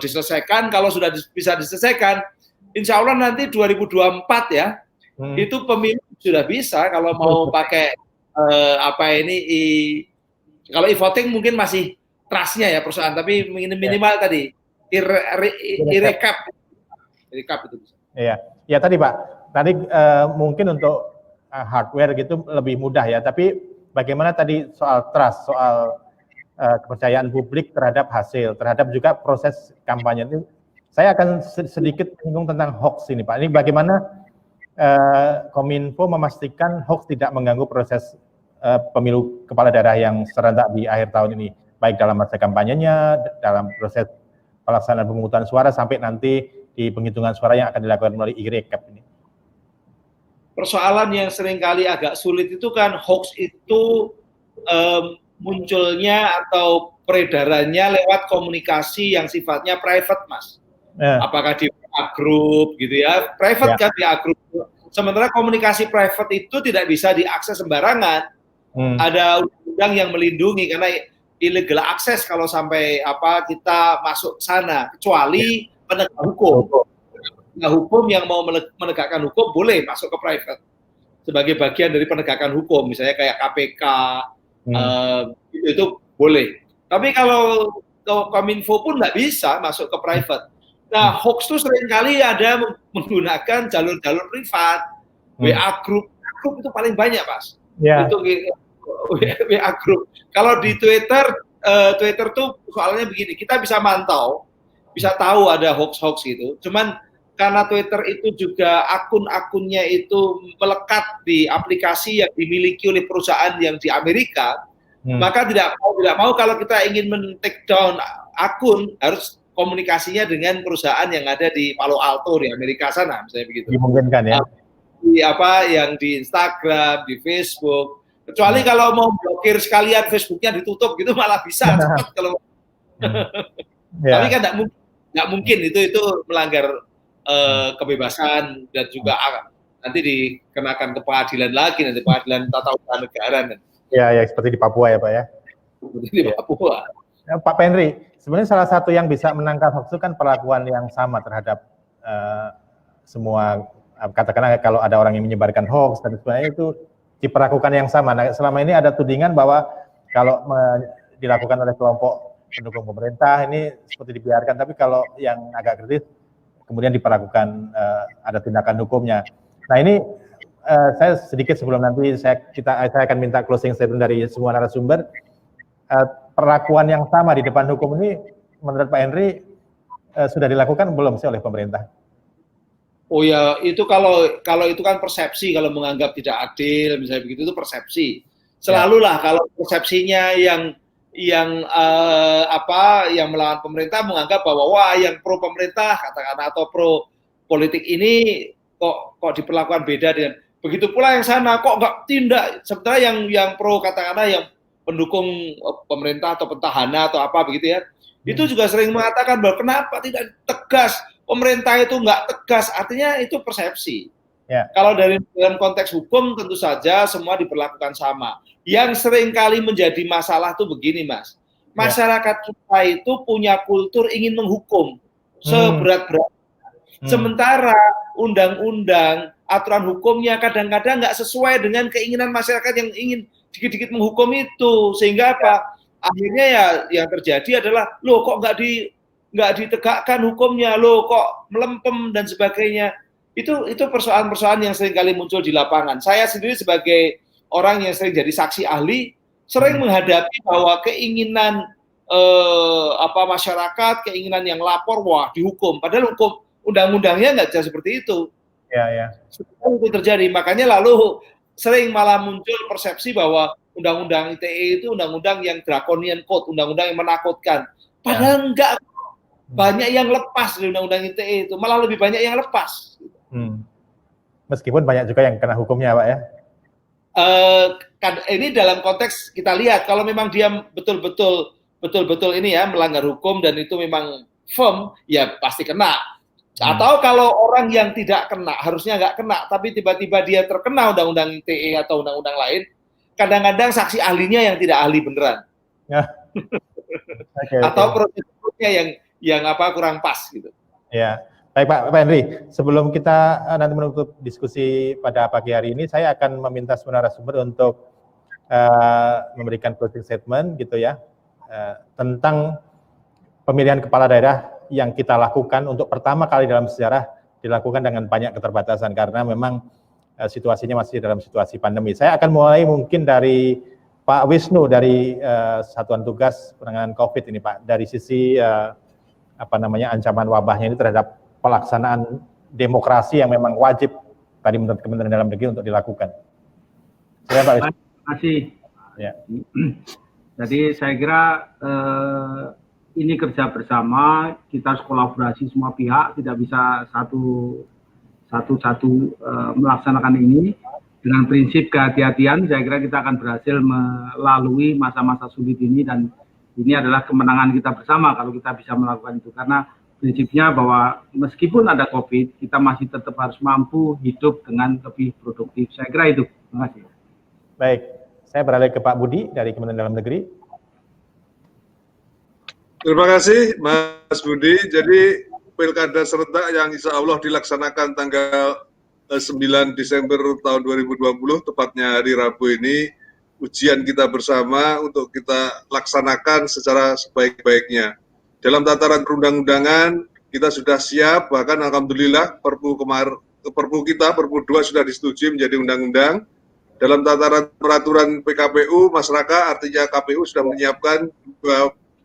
diselesaikan. Kalau sudah bisa diselesaikan, insya Allah nanti 2024 ya, itu pemilu sudah bisa kalau mau pakai kalau e-voting mungkin masih trust-nya ya perusahaan, tapi minimal tadi i-recap itu bisa. Iya, ya tadi Pak, tadi mungkin untuk hardware gitu lebih mudah ya, tapi bagaimana tadi soal trust, soal kepercayaan publik terhadap hasil, terhadap juga proses kampanye ini, saya akan sedikit singgung tentang hoax ini Pak. Ini bagaimana Kominfo memastikan hoax tidak mengganggu proses pemilu kepala daerah yang serentak di akhir tahun ini, baik dalam masa kampanyenya, dalam proses pelaksanaan pemungutan suara, sampai nanti di penghitungan suara yang akan dilakukan melalui e-recap ini. Persoalan yang seringkali agak sulit itu kan hoax itu munculnya atau peredarannya lewat komunikasi yang sifatnya private, Mas. Apakah di grup gitu ya, private kan di grup. Sementara komunikasi private itu tidak bisa diakses sembarangan. Ada undang-undang yang melindungi karena illegal access kalau sampai kita masuk sana, kecuali penegak hukum. Penegak hukum yang mau menegakkan hukum boleh masuk ke private sebagai bagian dari penegakan hukum, misalnya kayak KPK, itu boleh. Tapi kalau Kominfo pun nggak bisa masuk ke private. Nah, hoax itu seringkali ada menggunakan jalur-jalur privat, WA group itu paling banyak, Mas. Itu WA group. Kalau di Twitter tuh soalnya begini, kita bisa mantau, bisa tahu ada hoax-hoax gitu. Cuman karena Twitter itu juga akun-akunnya itu melekat di aplikasi yang dimiliki oleh perusahaan yang di Amerika, maka tidak mau kalau kita ingin men-take down akun harus komunikasinya dengan perusahaan yang ada di Palo Alto di Amerika sana, misalnya begitu. Dimungkinkan ya. Yang di Instagram, di Facebook. Kecuali kalau mau blokir sekalian Facebooknya ditutup gitu malah bisa cepat kalau. Tapi kan nggak mungkin itu melanggar kebebasan dan juga nanti dikenakan ke pengadilan lagi, nanti pengadilan tata usaha negara. Ya seperti di Papua ya Pak ya. Seperti di Papua. Pak Penri, sebenarnya salah satu yang bisa menangkal hoax itu kan perlakuan yang sama terhadap semua, katakanlah kalau ada orang yang menyebarkan hoax dan sebagainya itu diperlakukan yang sama. Nah, selama ini ada tudingan bahwa kalau dilakukan oleh kelompok pendukung pemerintah ini seperti dibiarkan, tapi kalau yang agak kritis kemudian diperlakukan ada tindakan hukumnya. Nah ini saya sedikit sebelum nanti saya akan minta closing statement dari semua narasumber. Perlakuan yang sama di depan hukum ini menurut Pak Henry sudah dilakukan belum sih oleh pemerintah? Oh ya, itu kalau itu kan persepsi, kalau menganggap tidak adil misalnya begitu itu persepsi. Selalulah kalau persepsinya yang melawan pemerintah menganggap bahwa wah yang pro pemerintah katakan atau pro politik ini kok diperlakukan beda dengan begitu pula yang sana kok nggak tindak. Sementara yang pro katakanlah yang pendukung pemerintah atau petahana atau apa begitu ya, itu juga sering mengatakan bahwa kenapa tidak tegas, pemerintah itu nggak tegas, artinya itu persepsi. Kalau dalam konteks hukum tentu saja semua diperlakukan sama. Yang sering kali menjadi masalah tuh begini, Mas. Masyarakat kita itu punya kultur ingin menghukum seberat-berat. Sementara undang-undang, aturan hukumnya kadang-kadang nggak sesuai dengan keinginan masyarakat yang ingin dikit-dikit menghukum itu. Sehingga apa? Akhirnya ya yang terjadi adalah, loh kok nggak nggak ditegakkan hukumnya, loh kok melempem dan sebagainya. Itu persoalan-persoalan yang sering kali muncul di lapangan. Saya sendiri sebagai orang yang sering jadi saksi ahli, sering menghadapi bahwa keinginan masyarakat, keinginan yang lapor, wah dihukum. Padahal hukum undang-undangnya nggak bisa seperti itu. Ya. Itu terjadi. Makanya lalu sering malah muncul persepsi bahwa undang-undang ITE itu undang-undang yang draconian code, undang-undang yang menakutkan. Padahal enggak. Banyak yang lepas dari undang-undang ITE itu, malah lebih banyak yang lepas. Meskipun banyak juga yang kena hukumnya, Pak ya. Ini dalam konteks kita lihat kalau memang dia betul-betul ini ya melanggar hukum dan itu memang firm, ya pasti kena. Atau kalau orang yang tidak kena, harusnya nggak kena, tapi tiba-tiba dia terkena undang-undang ITE atau undang-undang lain, kadang-kadang saksi ahlinya yang tidak ahli beneran. Atau prosedurnya yang kurang pas gitu. Ya. Baik Pak Henry, sebelum kita nanti menutup diskusi pada pagi hari ini, saya akan meminta semua narasumber untuk memberikan closing statement gitu ya, tentang pemilihan kepala daerah yang kita lakukan untuk pertama kali dalam sejarah dilakukan dengan banyak keterbatasan karena memang situasinya masih dalam situasi pandemi. Saya akan mulai mungkin dari Pak Wisnu dari Satuan Tugas Penanganan COVID ini Pak, dari sisi ancaman wabahnya ini terhadap pelaksanaan demokrasi yang memang wajib tadi menurut Kementerian Dalam Negeri untuk dilakukan. Terima kasih. Ya. Jadi saya kira ini kerja bersama, kita harus kolaborasi semua pihak, tidak bisa satu melaksanakan ini dengan prinsip kehati-hatian. Saya kira kita akan berhasil melalui masa-masa sulit ini dan ini adalah kemenangan kita bersama kalau kita bisa melakukan itu karena prinsipnya bahwa meskipun ada COVID, kita masih tetap harus mampu hidup dengan lebih produktif. Saya kira itu. Terima kasih. Baik, saya beralih ke Pak Budi dari Kementerian Dalam Negeri. Terima kasih Mas Budi. Jadi Pilkada serentak yang insya Allah dilaksanakan tanggal 9 Desember tahun 2020, tepatnya hari Rabu ini, ujian kita bersama untuk kita laksanakan secara sebaik-baiknya. Dalam tataran perundang-undangan kita sudah siap, bahkan alhamdulillah Perpu 2 sudah disetujui menjadi undang-undang. Dalam tataran peraturan PKPU, masyarakat artinya KPU sudah menyiapkan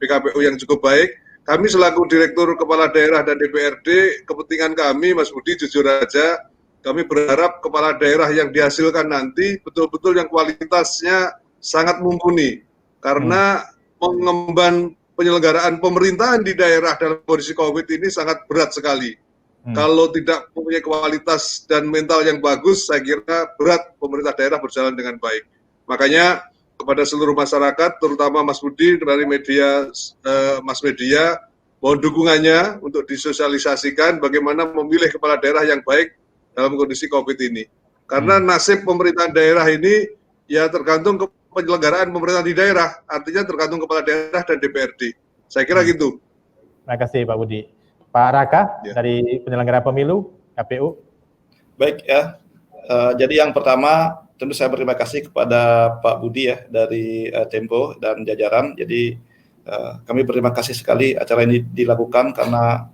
PKPU yang cukup baik. Kami selaku Direktur Kepala Daerah dan DPRD, kepentingan kami Mas Budi jujur aja, kami berharap kepala daerah yang dihasilkan nanti betul-betul yang kualitasnya sangat mumpuni. Karena mengemban penyelenggaraan pemerintahan di daerah dalam kondisi COVID ini sangat berat sekali. Kalau tidak punya kualitas dan mental yang bagus, saya kira berat pemerintah daerah berjalan dengan baik. Makanya kepada seluruh masyarakat, terutama Mas Budi dari media, Mas Media, mohon dukungannya untuk disosialisasikan bagaimana memilih kepala daerah yang baik dalam kondisi COVID ini. Karena nasib pemerintahan daerah ini ya tergantung ke penyelenggaraan pemerintahan di daerah, artinya tergantung kepala daerah dan DPRD. Saya kira gitu. Terima kasih Pak Budi. Pak Raka dari penyelenggara pemilu KPU. Baik ya. Jadi yang pertama tentu saya berterima kasih kepada Pak Budi ya dari Tempo dan jajaran. Jadi kami berterima kasih sekali acara ini dilakukan karena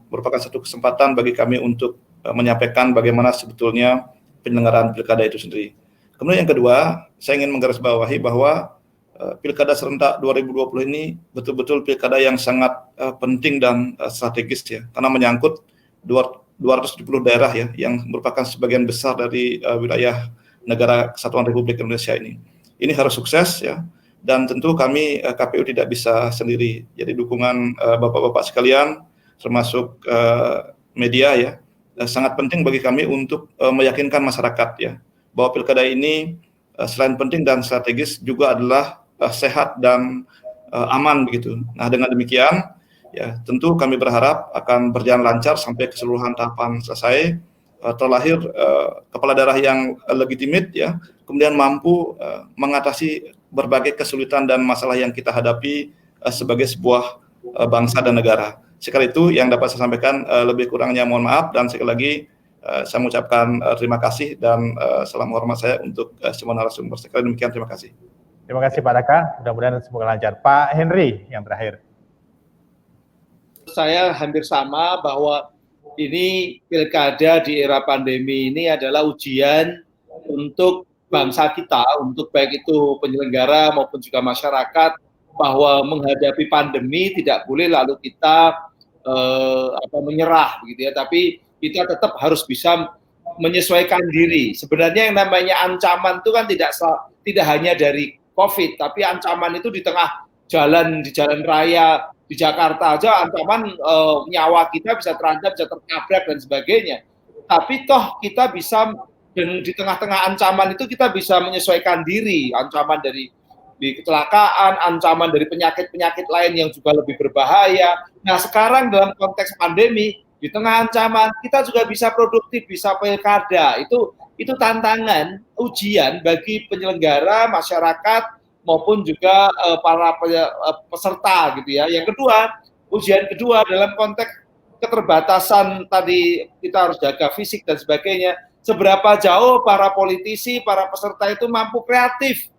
merupakan satu kesempatan bagi kami untuk menyampaikan bagaimana sebetulnya penyelenggaraan pilkada itu sendiri. Kemudian yang kedua, saya ingin menggarisbawahi bahwa Pilkada serentak 2020 ini betul-betul pilkada yang sangat penting dan strategis ya, karena menyangkut 270 daerah ya, yang merupakan sebagian besar dari wilayah negara Kesatuan Republik Indonesia ini. Ini harus sukses ya, dan tentu kami KPU tidak bisa sendiri. Jadi dukungan Bapak-Bapak sekalian, termasuk media ya, sangat penting bagi kami untuk meyakinkan masyarakat ya, bahwa pilkada ini selain penting dan strategis juga adalah sehat dan aman begitu. Nah dengan demikian ya tentu kami berharap akan berjalan lancar sampai keseluruhan tahapan selesai, terlahir kepala daerah yang legitimate ya, kemudian mampu mengatasi berbagai kesulitan dan masalah yang kita hadapi sebagai sebuah bangsa dan negara. Sekali itu yang dapat saya sampaikan, lebih kurangnya mohon maaf, dan sekali lagi saya mengucapkan terima kasih dan salam hormat saya untuk semua narasumber. Sekali demikian, terima kasih. Terima kasih Pak Raka, mudah-mudahan semoga lancar. Pak Henry yang terakhir. saya hampir sama bahwa ini pilkada di era pandemi ini adalah ujian untuk bangsa kita, untuk baik itu penyelenggara maupun juga masyarakat, bahwa menghadapi pandemi tidak boleh lalu kita menyerah begitu ya, tapi kita tetap harus bisa menyesuaikan diri. Sebenarnya yang namanya ancaman itu kan tidak hanya dari COVID, tapi ancaman itu di tengah jalan, di jalan raya di Jakarta aja ancaman nyawa kita bisa terancam, bisa tertabrak dan sebagainya. Tapi toh kita bisa, dan di tengah-tengah ancaman itu kita bisa menyesuaikan diri, ancaman dari kecelakaan, ancaman dari penyakit-penyakit lain yang juga lebih berbahaya. Nah sekarang dalam konteks pandemi, di tengah ancaman kita juga bisa produktif, bisa pilkada. Itu tantangan, ujian bagi penyelenggara, masyarakat maupun juga para peserta gitu ya. Yang kedua, ujian kedua dalam konteks keterbatasan tadi, kita harus jaga fisik dan sebagainya. Seberapa jauh para politisi, para peserta itu mampu kreatif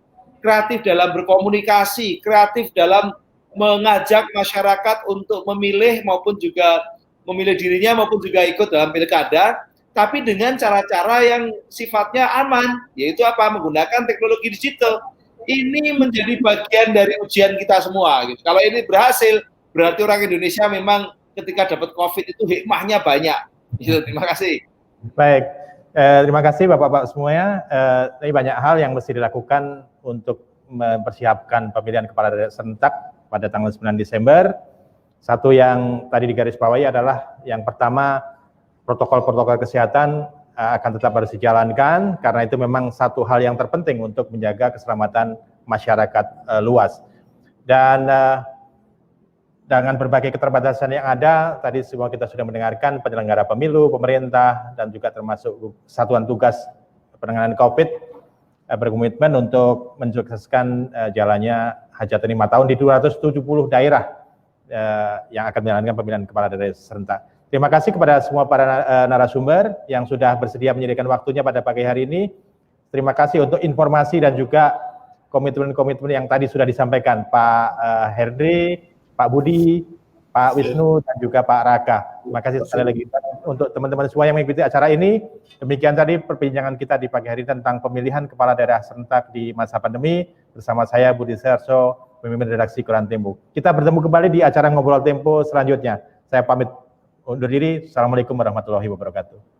dalam berkomunikasi, kreatif dalam mengajak masyarakat untuk memilih maupun juga memilih dirinya maupun juga ikut dalam pilkada, tapi dengan cara-cara yang sifatnya aman, yaitu apa? Menggunakan teknologi digital. Ini menjadi bagian dari ujian kita semua. Gitu. Kalau ini berhasil, berarti orang Indonesia memang ketika dapat COVID itu hikmahnya banyak. Gitu. Terima kasih. Baik, terima kasih Bapak-Bapak semuanya. Ini banyak hal yang mesti dilakukan untuk mempersiapkan pemilihan kepala daerah serentak pada tanggal 9 Desember. Satu yang tadi digarisbawahi adalah yang pertama, protokol-protokol kesehatan akan tetap harus dijalankan, karena itu memang satu hal yang terpenting untuk menjaga keselamatan masyarakat luas. Dan dengan berbagai keterbatasan yang ada, tadi semua kita sudah mendengarkan penyelenggara pemilu, pemerintah, dan juga termasuk Satuan Tugas Penanganan COVID berkomitmen untuk mensukseskan jalannya hajatan 5 tahun di 270 daerah yang akan menjalankan pemilihan kepala daerah serentak. Terima kasih kepada semua para narasumber yang sudah bersedia menyediakan waktunya pada pagi hari ini. Terima kasih untuk informasi dan juga komitmen-komitmen yang tadi sudah disampaikan Pak Herdri, Pak Budi, Pak Wisnu, dan juga Pak Raka. Terima kasih sekali lagi untuk teman-teman semua yang mengikuti acara ini. Demikian tadi perbincangan kita di pagi hari tentang pemilihan kepala daerah serentak di masa pandemi bersama saya Budi Searso, pemimpin redaksi Koran Tempo. Kita bertemu kembali di acara Ngobrol Tempo selanjutnya. Saya pamit undur diri. Assalamualaikum warahmatullahi wabarakatuh.